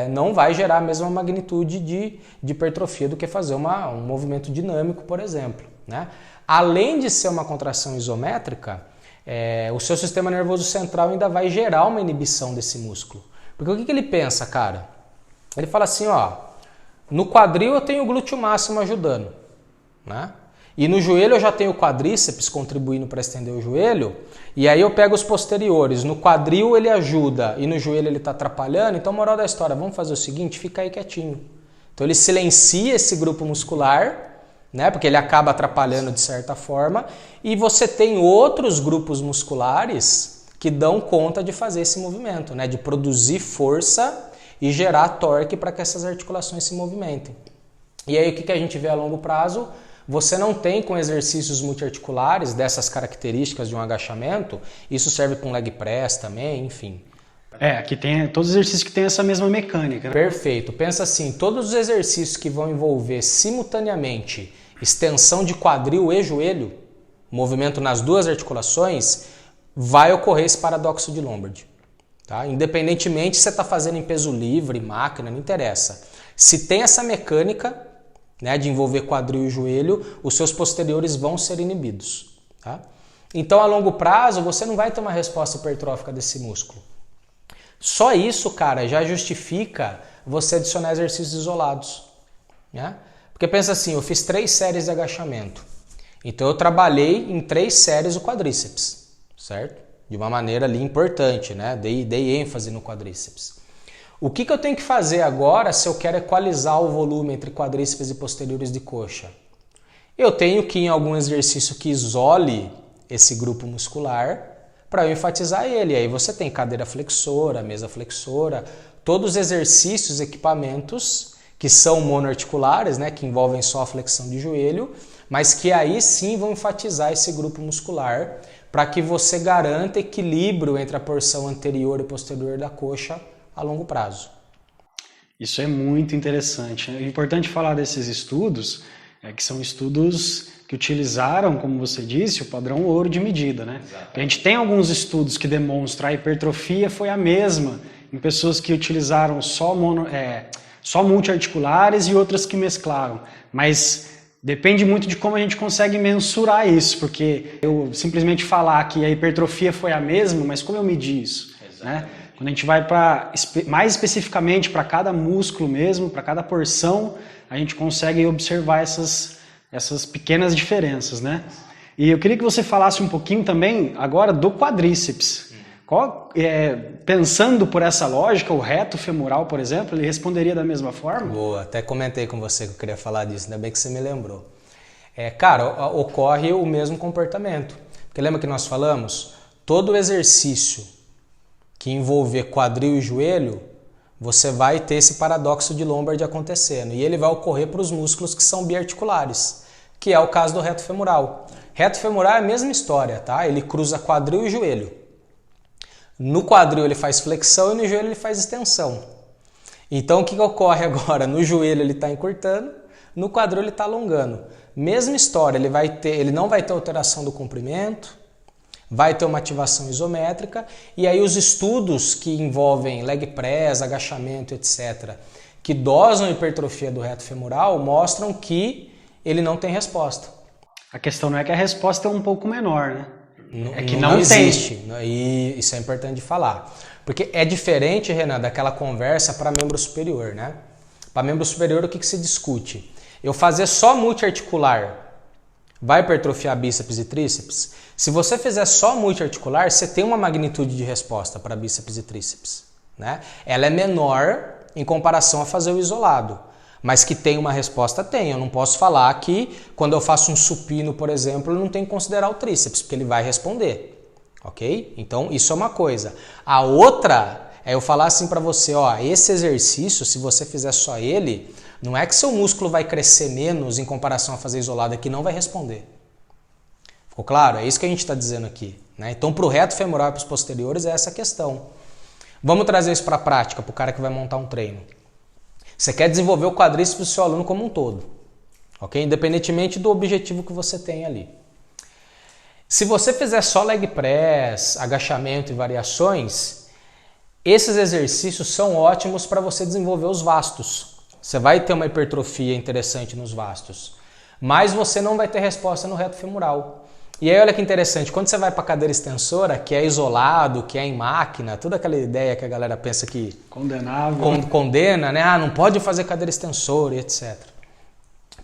não vai gerar a mesma magnitude de hipertrofia do que fazer um movimento dinâmico, por exemplo, né? Além de ser uma contração isométrica, o seu sistema nervoso central ainda vai gerar uma inibição desse músculo. Porque o que ele pensa, cara? Ele fala assim, no quadril eu tenho o glúteo máximo ajudando, né? E no joelho eu já tenho o quadríceps contribuindo para estender o joelho, e aí eu pego os posteriores. No quadril ele ajuda e no joelho ele está atrapalhando. Então, moral da história, vamos fazer o seguinte, fica aí quietinho. Então ele silencia esse grupo muscular, né? Porque ele acaba atrapalhando de certa forma, e você tem outros grupos musculares que dão conta de fazer esse movimento, né? De produzir força e gerar torque para que essas articulações se movimentem. E aí o que a gente vê a longo prazo? Você não tem com exercícios multiarticulares dessas características de um agachamento, isso serve para um leg press também, enfim. Aqui tem todos os exercícios que têm essa mesma mecânica, né? Perfeito. Pensa assim, todos os exercícios que vão envolver simultaneamente extensão de quadril e joelho, movimento nas 2 articulações, vai ocorrer esse paradoxo de Lombard. Tá? Independentemente se você está fazendo em peso livre, máquina, não interessa. Se tem essa mecânica, né, de envolver quadril e joelho, os seus posteriores vão ser inibidos. Tá? Então, a longo prazo, você não vai ter uma resposta hipertrófica desse músculo. Só isso, cara, já justifica você adicionar exercícios isolados. Né? Porque pensa assim, eu fiz 3 séries de agachamento. Então, eu trabalhei em 3 séries o quadríceps, certo? De uma maneira ali importante, né? Dei ênfase no quadríceps. O que eu tenho que fazer agora se eu quero equalizar o volume entre quadríceps e posteriores de coxa? Eu tenho que ir em algum exercício que isole esse grupo muscular para eu enfatizar ele. Aí você tem cadeira flexora, mesa flexora, todos os exercícios, equipamentos que são monoarticulares, né, que envolvem só a flexão de joelho, mas que aí sim vão enfatizar esse grupo muscular para que você garanta equilíbrio entre a porção anterior e posterior da coxa a longo prazo. Isso é muito interessante. É importante falar desses estudos, que são estudos que utilizaram, como você disse, o padrão ouro de medida, né? A gente tem alguns estudos que demonstram a hipertrofia foi a mesma em pessoas que utilizaram só multiarticulares e outras que mesclaram, mas depende muito de como a gente consegue mensurar isso, porque eu simplesmente falar que a hipertrofia foi a mesma, mas como eu medi isso? Né? Quando a gente vai mais especificamente para cada músculo mesmo, para cada porção, a gente consegue observar essas pequenas diferenças, né? E eu queria que você falasse um pouquinho também agora do quadríceps. Pensando por essa lógica, o reto femoral, por exemplo, ele responderia da mesma forma? Boa, até comentei com você que eu queria falar disso, ainda bem que você me lembrou. Cara, ocorre o mesmo comportamento. Porque lembra que nós falamos? Todo exercício que envolver quadril e joelho, você vai ter esse paradoxo de Lombard acontecendo. E ele vai ocorrer para os músculos que são biarticulares, que é o caso do reto femoral. Reto femoral é a mesma história, tá? Ele cruza quadril e joelho. No quadril ele faz flexão e no joelho ele faz extensão. Então o que ocorre agora? No joelho ele está encurtando, no quadril ele está alongando. Mesma história, ele não vai ter alteração do comprimento, vai ter uma ativação isométrica, e aí os estudos que envolvem leg press, agachamento, etc., que dosam a hipertrofia do reto femoral, mostram que ele não tem resposta. A questão não é que a resposta é um pouco menor, né? É que não existe. E isso é importante de falar. Porque é diferente, Renan, daquela conversa para membro superior, né? Para membro superior, o que se discute? Eu fazer só multiarticular vai hipertrofiar bíceps e tríceps? Se você fizer só multiarticular, você tem uma magnitude de resposta para bíceps e tríceps, né? Ela é menor em comparação a fazer o isolado. Mas que tem uma resposta, tem. Eu não posso falar que quando eu faço um supino, por exemplo, eu não tenho que considerar o tríceps, porque ele vai responder. Ok? Então, isso é uma coisa. A outra é eu falar assim para você, ó, esse exercício, se você fizer só ele, não é que seu músculo vai crescer menos em comparação a fazer isolado, é que não vai responder. Ficou claro? É isso que a gente está dizendo aqui. Né? Então, para o reto femoral e para os posteriores, é essa a questão. Vamos trazer isso para a prática, para o cara que vai montar um treino. Você quer desenvolver o quadríceps do seu aluno como um todo, ok? Independentemente do objetivo que você tem ali. Se você fizer só leg press, agachamento e variações, esses exercícios são ótimos para você desenvolver os vastos. Você vai ter uma hipertrofia interessante nos vastos, mas você não vai ter resposta no reto femoral. E aí olha que interessante, quando você vai para a cadeira extensora, que é isolado, que é em máquina, toda aquela ideia que a galera pensa que condena, né? Ah, não pode fazer cadeira extensora e etc.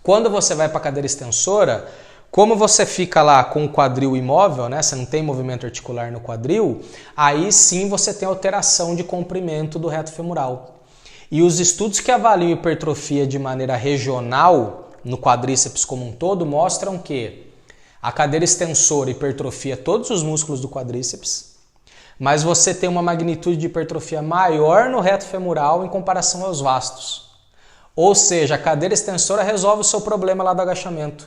Quando você vai para a cadeira extensora, como você fica lá com o quadril imóvel, né? Você não tem movimento articular no quadril, aí sim você tem alteração de comprimento do reto femoral. E os estudos que avaliam hipertrofia de maneira regional no quadríceps como um todo mostram que a cadeira extensora hipertrofia todos os músculos do quadríceps, mas você tem uma magnitude de hipertrofia maior no reto femoral em comparação aos vastos. Ou seja, a cadeira extensora resolve o seu problema lá do agachamento.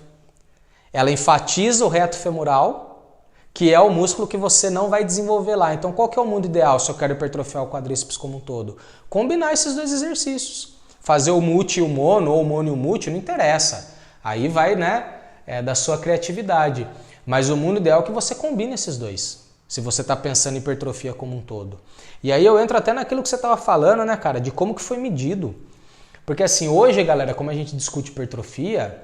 Ela enfatiza o reto femoral, que é o músculo que você não vai desenvolver lá. Então, qual que é o mundo ideal se eu quero hipertrofiar o quadríceps como um todo? Combinar esses dois exercícios. Fazer o multi e o mono, ou o mono e o multi, não interessa. Aí vai, né? Da sua criatividade. Mas o mundo ideal é que você combine esses dois, se você está pensando em hipertrofia como um todo. E aí eu entro até naquilo que você estava falando, né, cara, de como que foi medido. Porque assim, hoje, galera, como a gente discute hipertrofia,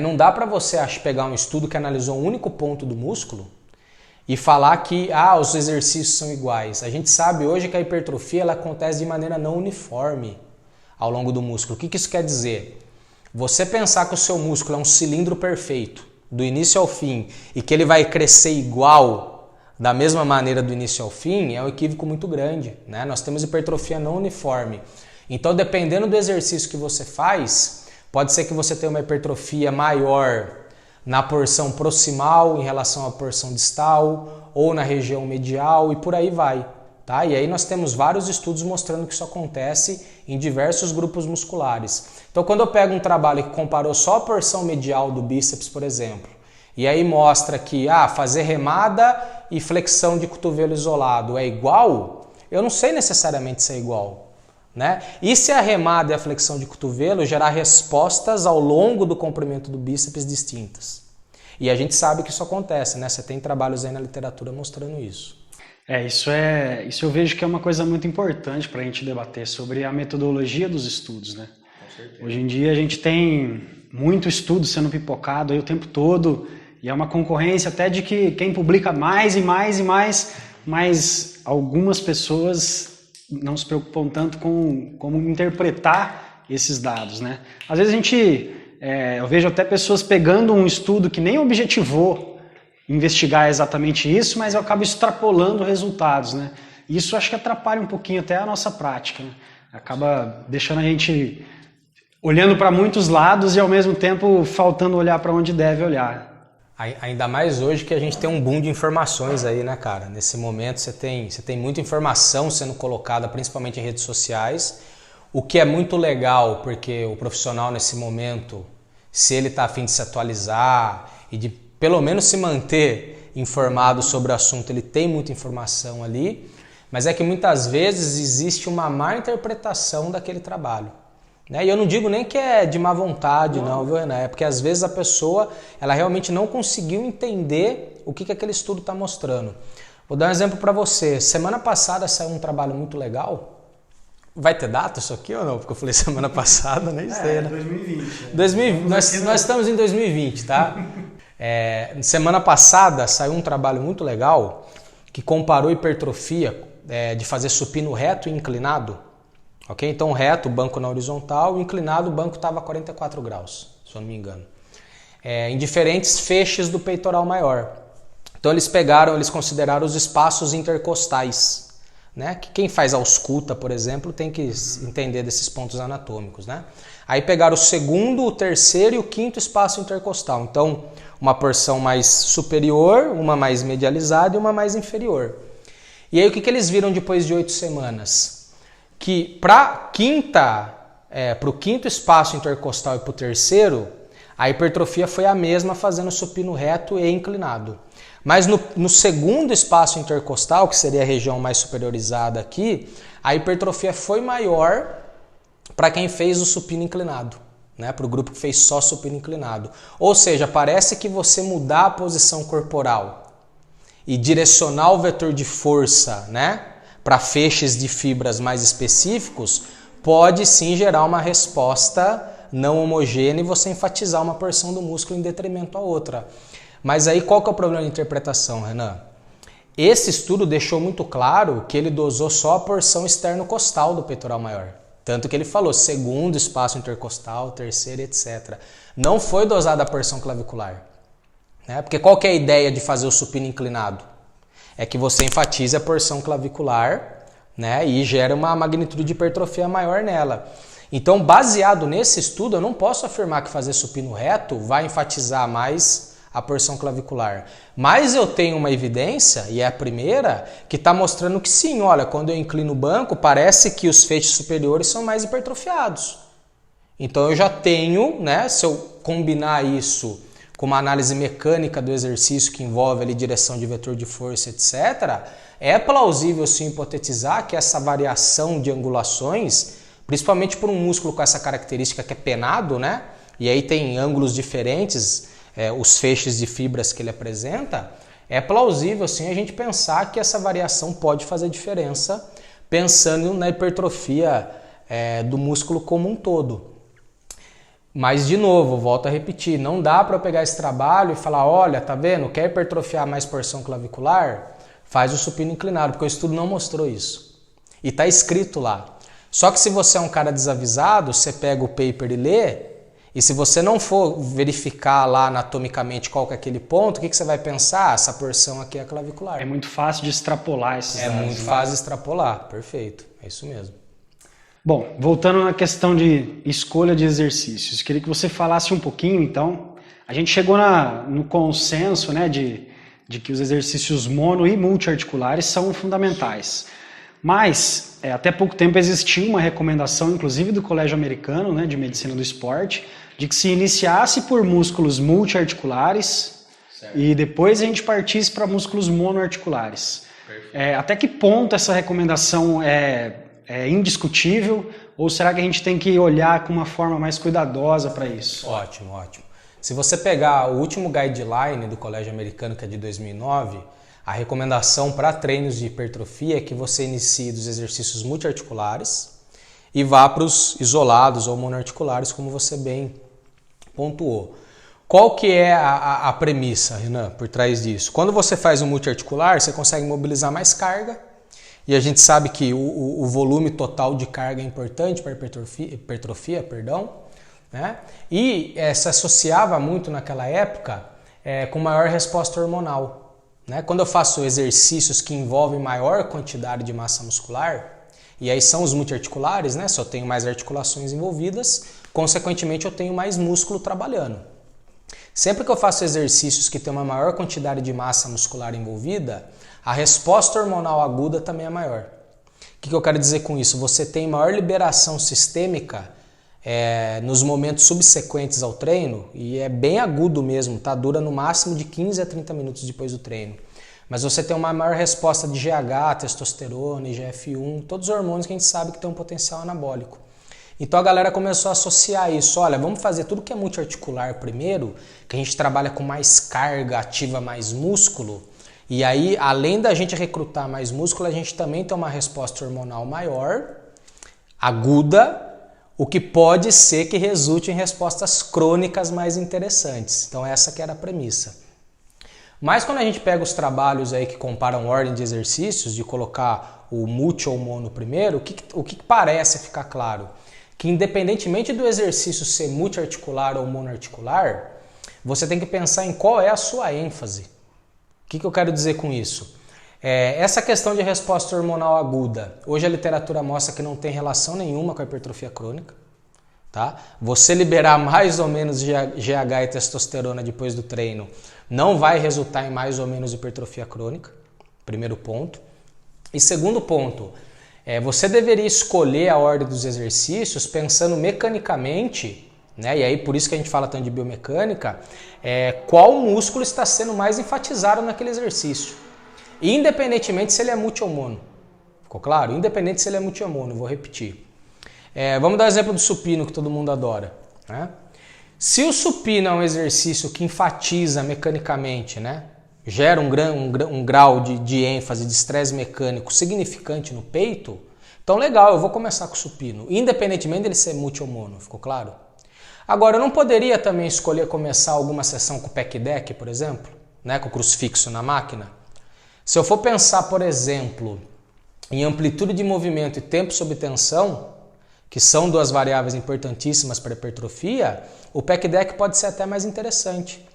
não dá para você pegar um estudo que analisou um único ponto do músculo e falar que os exercícios são iguais. A gente sabe hoje que a hipertrofia ela acontece de maneira não uniforme ao longo do músculo. O que isso quer dizer? Você pensar que o seu músculo é um cilindro perfeito, do início ao fim, e que ele vai crescer igual, da mesma maneira do início ao fim, é um equívoco muito grande, né? Nós temos hipertrofia não uniforme. Então, dependendo do exercício que você faz, pode ser que você tenha uma hipertrofia maior na porção proximal em relação à porção distal, ou na região medial, e por aí vai. Tá? E aí nós temos vários estudos mostrando que isso acontece em diversos grupos musculares. Então, quando eu pego um trabalho que comparou só a porção medial do bíceps, por exemplo, e aí mostra que fazer remada e flexão de cotovelo isolado é igual, eu não sei necessariamente se é igual. Né? E se a remada e a flexão de cotovelo gerar respostas ao longo do comprimento do bíceps distintas? E a gente sabe que isso acontece, né? Você tem trabalhos aí na literatura mostrando isso. Isso eu vejo que é uma coisa muito importante para a gente debater sobre a metodologia dos estudos, né? Com certeza. Hoje em dia a gente tem muito estudo sendo pipocado aí o tempo todo e é uma concorrência até de que quem publica mais e mais e mais, mas algumas pessoas não se preocupam tanto com como interpretar esses dados, né? Às vezes eu vejo até pessoas pegando um estudo que nem objetivou investigar exatamente isso, mas eu acabo extrapolando resultados, né? Isso acho que atrapalha um pouquinho até a nossa prática, né? Acaba deixando a gente olhando para muitos lados e ao mesmo tempo faltando olhar para onde deve olhar. Ainda mais hoje que a gente tem um boom de informações aí, né, cara? Nesse momento você tem muita informação sendo colocada, principalmente em redes sociais, o que é muito legal, porque o profissional nesse momento, se ele está a fim de se atualizar e de pelo menos se manter informado sobre o assunto, ele tem muita informação ali, mas é que muitas vezes existe uma má interpretação daquele trabalho. Né? E eu não digo nem que é de má vontade, não, viu, Renan? É porque às vezes a pessoa ela realmente não conseguiu entender o que aquele estudo está mostrando. Vou dar um exemplo para você. Semana passada saiu um trabalho muito legal. Vai ter data isso aqui ou não? Porque eu falei semana passada, nem sei, né? 2020. Nós estamos em 2020, tá? Semana passada saiu um trabalho muito legal que comparou hipertrofia de fazer supino reto e inclinado. Okay? Então reto, banco na horizontal, inclinado, o banco estava a 44 graus, se eu não me engano. Em diferentes feixes do peitoral maior. Então eles consideraram os espaços intercostais. Né? Que quem faz ausculta, por exemplo, tem que entender desses pontos anatômicos. Né? Aí pegaram o segundo, o terceiro e o quinto espaço intercostal. Então, uma porção mais superior, uma mais medializada e uma mais inferior. E aí o que eles viram depois de 8 semanas? Que para o quinto espaço intercostal e para o terceiro, a hipertrofia foi a mesma fazendo supino reto e inclinado. Mas no segundo espaço intercostal, que seria a região mais superiorizada aqui, a hipertrofia foi maior para quem fez o supino inclinado. Né, para o grupo que fez só supino inclinado. Ou seja, parece que você mudar a posição corporal e direcionar o vetor de força, né, para feixes de fibras mais específicos, pode sim gerar uma resposta não homogênea e você enfatizar uma porção do músculo em detrimento à outra. Mas aí qual que é o problema de interpretação, Renan? Esse estudo deixou muito claro que ele dosou só a porção externo-costal do peitoral maior. Tanto que ele falou segundo espaço intercostal, terceiro, etc. Não foi dosada a porção clavicular. Né? Porque qual que é a ideia de fazer o supino inclinado? É que você enfatize a porção clavicular, né? E gera uma magnitude de hipertrofia maior nela. Então, baseado nesse estudo, eu não posso afirmar que fazer supino reto vai enfatizar mais a porção clavicular. Mas eu tenho uma evidência, e é a primeira, que está mostrando que sim, olha, quando eu inclino o banco, parece que os feixes superiores são mais hipertrofiados. Então eu já tenho, né, se eu combinar isso com uma análise mecânica do exercício que envolve ali direção de vetor de força, etc., é plausível sim hipotetizar que essa variação de angulações, principalmente por um músculo com essa característica que é penado, né, e aí tem ângulos diferentes, os feixes de fibras que ele apresenta, é plausível sim a gente pensar que essa variação pode fazer diferença pensando na hipertrofia do músculo como um todo. Mas, de novo, volto a repetir, não dá para eu pegar esse trabalho e falar, olha, tá vendo, quer hipertrofiar mais porção clavicular? Faz o supino inclinado, porque o estudo não mostrou isso. E tá escrito lá. Só que se você é um cara desavisado, você pega o paper e lê, e se você não for verificar lá anatomicamente qual que é aquele ponto, o que você vai pensar? Essa porção aqui é clavicular. É muito fácil de extrapolar esses dados. É muito fácil de extrapolar, perfeito, é isso mesmo. Bom, voltando na questão de escolha de exercícios, queria que você falasse um pouquinho, então. A gente chegou no consenso, né, de que os exercícios mono e multiarticulares são fundamentais. Mas, até pouco tempo existia uma recomendação, inclusive do Colégio Americano, né, de Medicina do Esporte, de que se iniciasse por músculos multiarticulares e depois a gente partisse para músculos monoarticulares. Até que ponto essa recomendação é indiscutível ou será que a gente tem que olhar com uma forma mais cuidadosa para isso? Ótimo, ótimo. Se você pegar o último guideline do Colégio Americano, que é de 2009, a recomendação para treinos de hipertrofia é que você inicie dos exercícios multiarticulares e vá para os isolados ou monoarticulares, como você bem pontuou. Qual que é a premissa, Renan, por trás disso? Quando você faz um multiarticular, você consegue mobilizar mais carga e a gente sabe que o volume total de carga é importante para hipertrofia, né? E se associava muito naquela época com maior resposta hormonal. Né? Quando eu faço exercícios que envolvem maior quantidade de massa muscular, e aí são os multiarticulares, né? Se eu tenho mais articulações envolvidas, consequentemente eu tenho mais músculo trabalhando. Sempre que eu faço exercícios que tem uma maior quantidade de massa muscular envolvida, a resposta hormonal aguda também é maior. O que eu quero dizer com isso? Você tem maior liberação sistêmica nos momentos subsequentes ao treino, e é bem agudo mesmo, tá? Dura no máximo de 15 a 30 minutos depois do treino. Mas você tem uma maior resposta de GH, testosterona, IGF-1, todos os hormônios que a gente sabe que tem um potencial anabólico. Então a galera começou a associar isso, olha, vamos fazer tudo que é multiarticular primeiro, que a gente trabalha com mais carga, ativa mais músculo, e aí além da gente recrutar mais músculo, a gente também tem uma resposta hormonal maior, aguda, o que pode ser que resulte em respostas crônicas mais interessantes. Então essa que era a premissa. Mas quando a gente pega os trabalhos aí que comparam ordem de exercícios, de colocar o multi ou mono primeiro, o que parece ficar claro? Que independentemente do exercício ser multiarticular ou monoarticular, você tem que pensar em qual é a sua ênfase. O que eu quero dizer com isso? Essa questão de resposta hormonal aguda, hoje a literatura mostra que não tem relação nenhuma com a hipertrofia crônica. Tá? Você liberar mais ou menos GH e testosterona depois do treino não vai resultar em mais ou menos hipertrofia crônica, primeiro ponto. E segundo ponto, você deveria escolher a ordem dos exercícios pensando mecanicamente, né? E aí por isso que a gente fala tanto de biomecânica, qual músculo está sendo mais enfatizado naquele exercício. Independentemente se ele é multi ou mono. Ficou claro? Independente se ele é multi ou mono, vou repetir. Vamos dar o exemplo do supino que todo mundo adora. Né? Se o supino é um exercício que enfatiza mecanicamente, né? Gera um grau de ênfase, de estresse mecânico significante no peito, então legal, eu vou começar com o supino, independentemente dele ser multi ou mono, ficou claro? Agora, eu não poderia também escolher começar alguma sessão com o pec deck, por exemplo, né? Com o crucifixo na máquina? Se eu for pensar, por exemplo, em amplitude de movimento e tempo sob tensão, que são duas variáveis importantíssimas para a hipertrofia, o pec deck pode ser até mais interessante.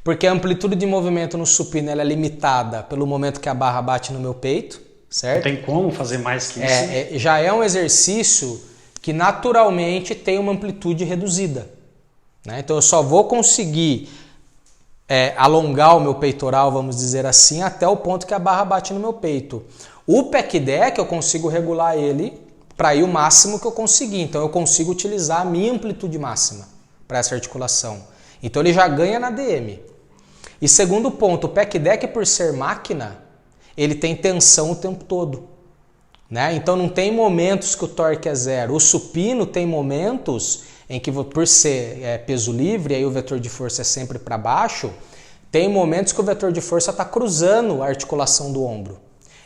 Porque a amplitude de movimento no supino ela é limitada pelo momento que a barra bate no meu peito, certo? Não tem como fazer mais que isso. Já é um exercício que naturalmente tem uma amplitude reduzida. Né? Então eu só vou conseguir alongar o meu peitoral, vamos dizer assim, até o ponto que a barra bate no meu peito. O pec deck eu consigo regular ele para ir o máximo que eu conseguir. Então eu consigo utilizar a minha amplitude máxima para essa articulação. Então ele já ganha na DM. E segundo ponto, o pec deck por ser máquina, ele tem tensão o tempo todo. Né? Então não tem momentos que o torque é zero. O supino tem momentos em que, por ser peso livre, aí o vetor de força é sempre para baixo, tem momentos que o vetor de força está cruzando a articulação do ombro.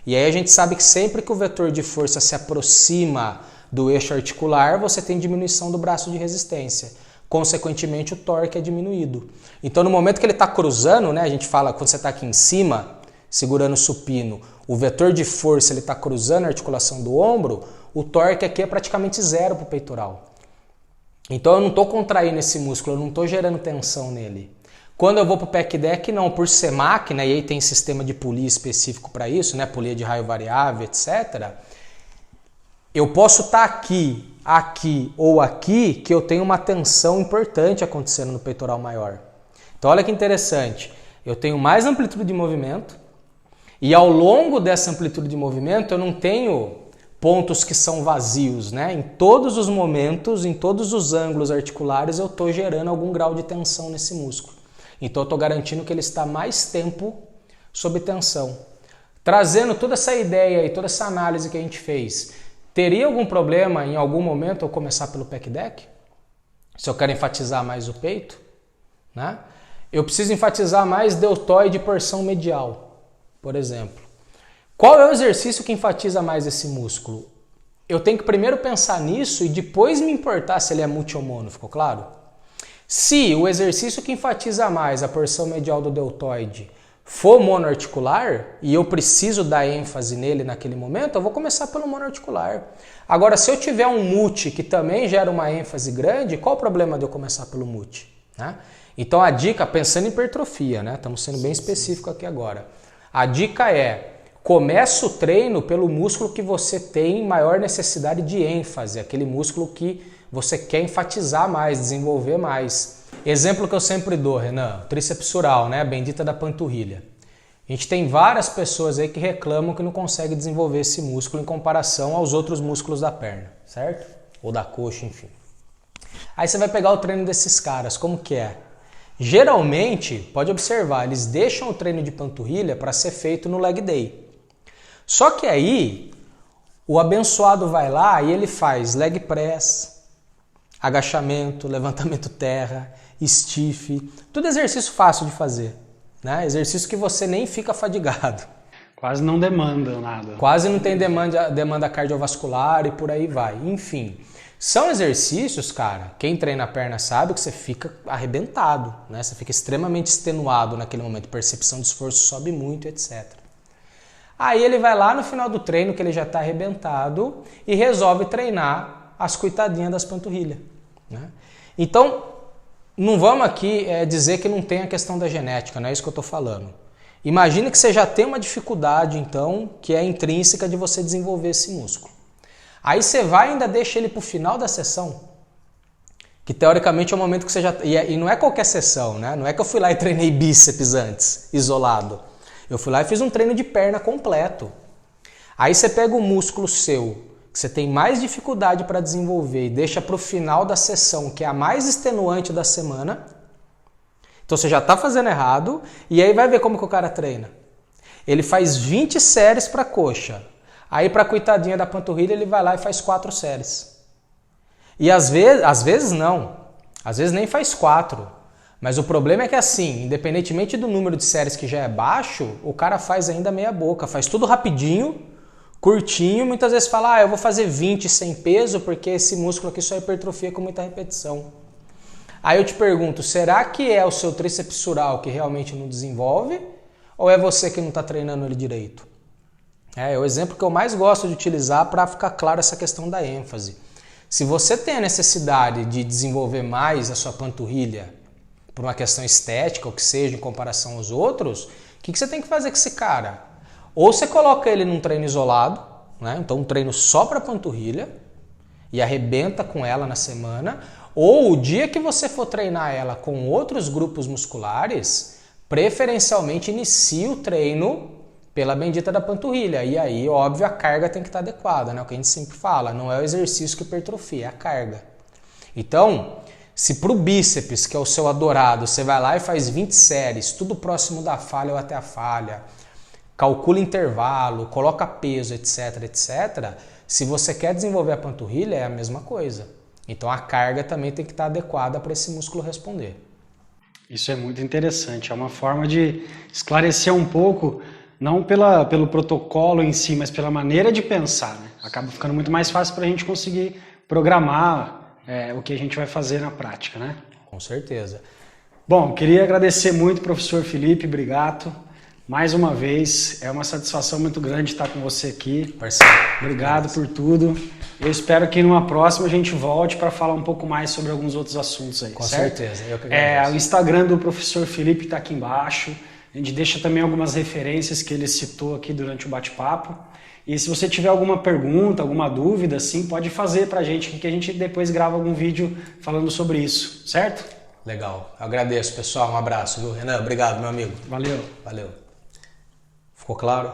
E aí a gente sabe que sempre que o vetor de força se aproxima do eixo articular, você tem diminuição do braço de resistência. Consequentemente, o torque é diminuído. Então, no momento que ele está cruzando, né, a gente fala, quando você está aqui em cima, segurando o supino, o vetor de força está cruzando a articulação do ombro, o torque aqui é praticamente zero para o peitoral. Então, eu não estou contraindo esse músculo, eu não estou gerando tensão nele. Quando eu vou para o pec deck, não, por ser máquina, e aí tem sistema de polia específico para isso, né, polia de raio variável, etc., eu posso estar aqui, aqui ou aqui, que eu tenho uma tensão importante acontecendo no peitoral maior. Então olha que interessante, eu tenho mais amplitude de movimento e ao longo dessa amplitude de movimento eu não tenho pontos que são vazios, né? Em todos os momentos, em todos os ângulos articulares eu estou gerando algum grau de tensão nesse músculo. Então eu estou garantindo que ele está mais tempo sob tensão. Trazendo toda essa ideia e toda essa análise que a gente fez, teria algum problema em algum momento eu começar pelo pec deck? Se eu quero enfatizar mais o peito, né? Eu preciso enfatizar mais deltoide e porção medial, por exemplo. Qual é o exercício que enfatiza mais esse músculo? Eu tenho que primeiro pensar nisso e depois me importar se ele é multi ou mono, ficou claro? Se o exercício que enfatiza mais a porção medial do deltoide for monoarticular e eu preciso dar ênfase nele naquele momento, eu vou começar pelo monoarticular. Agora, se eu tiver um multi que também gera uma ênfase grande, qual o problema de eu começar pelo multi? Né? Então a dica, pensando em hipertrofia, né? Estamos sendo bem específicos aqui agora. A dica é, começa o treino pelo músculo que você tem maior necessidade de ênfase, aquele músculo que você quer enfatizar mais, desenvolver mais. Exemplo que eu sempre dou, Renan, tríceps sural, né? A bendita da panturrilha. A gente tem várias pessoas aí que reclamam que não conseguem desenvolver esse músculo em comparação aos outros músculos da perna, certo? Ou da coxa, enfim. Aí você vai pegar o treino desses caras, como que é? Geralmente, pode observar, eles deixam o treino de panturrilha para ser feito no leg day. Só que aí, o abençoado vai lá e ele faz leg press, agachamento, levantamento terra, stiff, tudo exercício fácil de fazer, né? Exercício que você nem fica fadigado. Quase não demanda nada. Quase não tem demanda cardiovascular e por aí vai. Enfim, são exercícios, cara, quem treina a perna sabe que você fica arrebentado, né? Você fica extremamente extenuado naquele momento, percepção de esforço sobe muito, etc. Aí ele vai lá no final do treino, que ele já está arrebentado, e resolve treinar as coitadinhas das panturrilhas, né? Então, não vamos aqui dizer que não tem a questão da genética, não é isso que eu estou falando. Imagine que você já tem uma dificuldade, então, que é intrínseca de você desenvolver esse músculo. Aí você vai e ainda deixa ele para o final da sessão, que teoricamente é o momento que você já... E não é qualquer sessão, né? Não é que eu fui lá e treinei bíceps antes, isolado. Eu fui lá e fiz um treino de perna completo. Aí você pega o músculo seu, que você tem mais dificuldade para desenvolver e deixa para o final da sessão, que é a mais extenuante da semana. Então você já está fazendo errado e aí vai ver como que o cara treina. Ele faz 20 séries para coxa. Aí para a coitadinha da panturrilha ele vai lá e faz 4 séries. E às vezes não. Às vezes nem faz 4. Mas o problema é que assim, independentemente do número de séries que já é baixo, o cara faz ainda meia boca. Faz tudo rapidinho, curtinho, muitas vezes fala, eu vou fazer 20 sem peso porque esse músculo aqui só hipertrofia com muita repetição. Aí eu te pergunto, será que é o seu tríceps sural que realmente não desenvolve? Ou é você que não está treinando ele direito? É o exemplo que eu mais gosto de utilizar para ficar claro essa questão da ênfase. Se você tem a necessidade de desenvolver mais a sua panturrilha por uma questão estética, ou que seja, em comparação aos outros, o que você tem que fazer com esse cara? Ou você coloca ele num treino isolado, né? Então um treino só para panturrilha e arrebenta com ela na semana, ou o dia que você for treinar ela com outros grupos musculares, preferencialmente inicie o treino pela bendita da panturrilha. E aí, óbvio, a carga tem que estar adequada, né? O que a gente sempre fala, não é o exercício que hipertrofia, é a carga. Então, se para o bíceps, que é o seu adorado, você vai lá e faz 20 séries, tudo próximo da falha ou até a falha, calcula intervalo, coloca peso, etc, etc. Se você quer desenvolver a panturrilha, é a mesma coisa. Então a carga também tem que estar adequada para esse músculo responder. Isso é muito interessante, é uma forma de esclarecer um pouco Não pelo protocolo em si, mas pela maneira de pensar, né? Acaba ficando muito mais fácil para a gente conseguir programar o que a gente vai fazer na prática, né? Com certeza. Bom, queria agradecer muito, professor Felipe Brigato. Mais uma vez, é uma satisfação muito grande estar com você aqui. Parceiro. Obrigado por tudo. Eu espero que numa próxima a gente volte para falar um pouco mais sobre alguns outros assuntos aí, Com certo? certeza, eu que agradeço. O Instagram do professor Felipe está aqui embaixo. A gente deixa também algumas referências que ele citou aqui durante o bate-papo. E se você tiver alguma pergunta, alguma dúvida, assim, pode fazer para a gente, que a gente depois grava algum vídeo falando sobre isso, certo? Legal. Agradeço, pessoal. Um abraço, viu? Renan, obrigado, meu amigo. Valeu. Valeu. Ficou claro?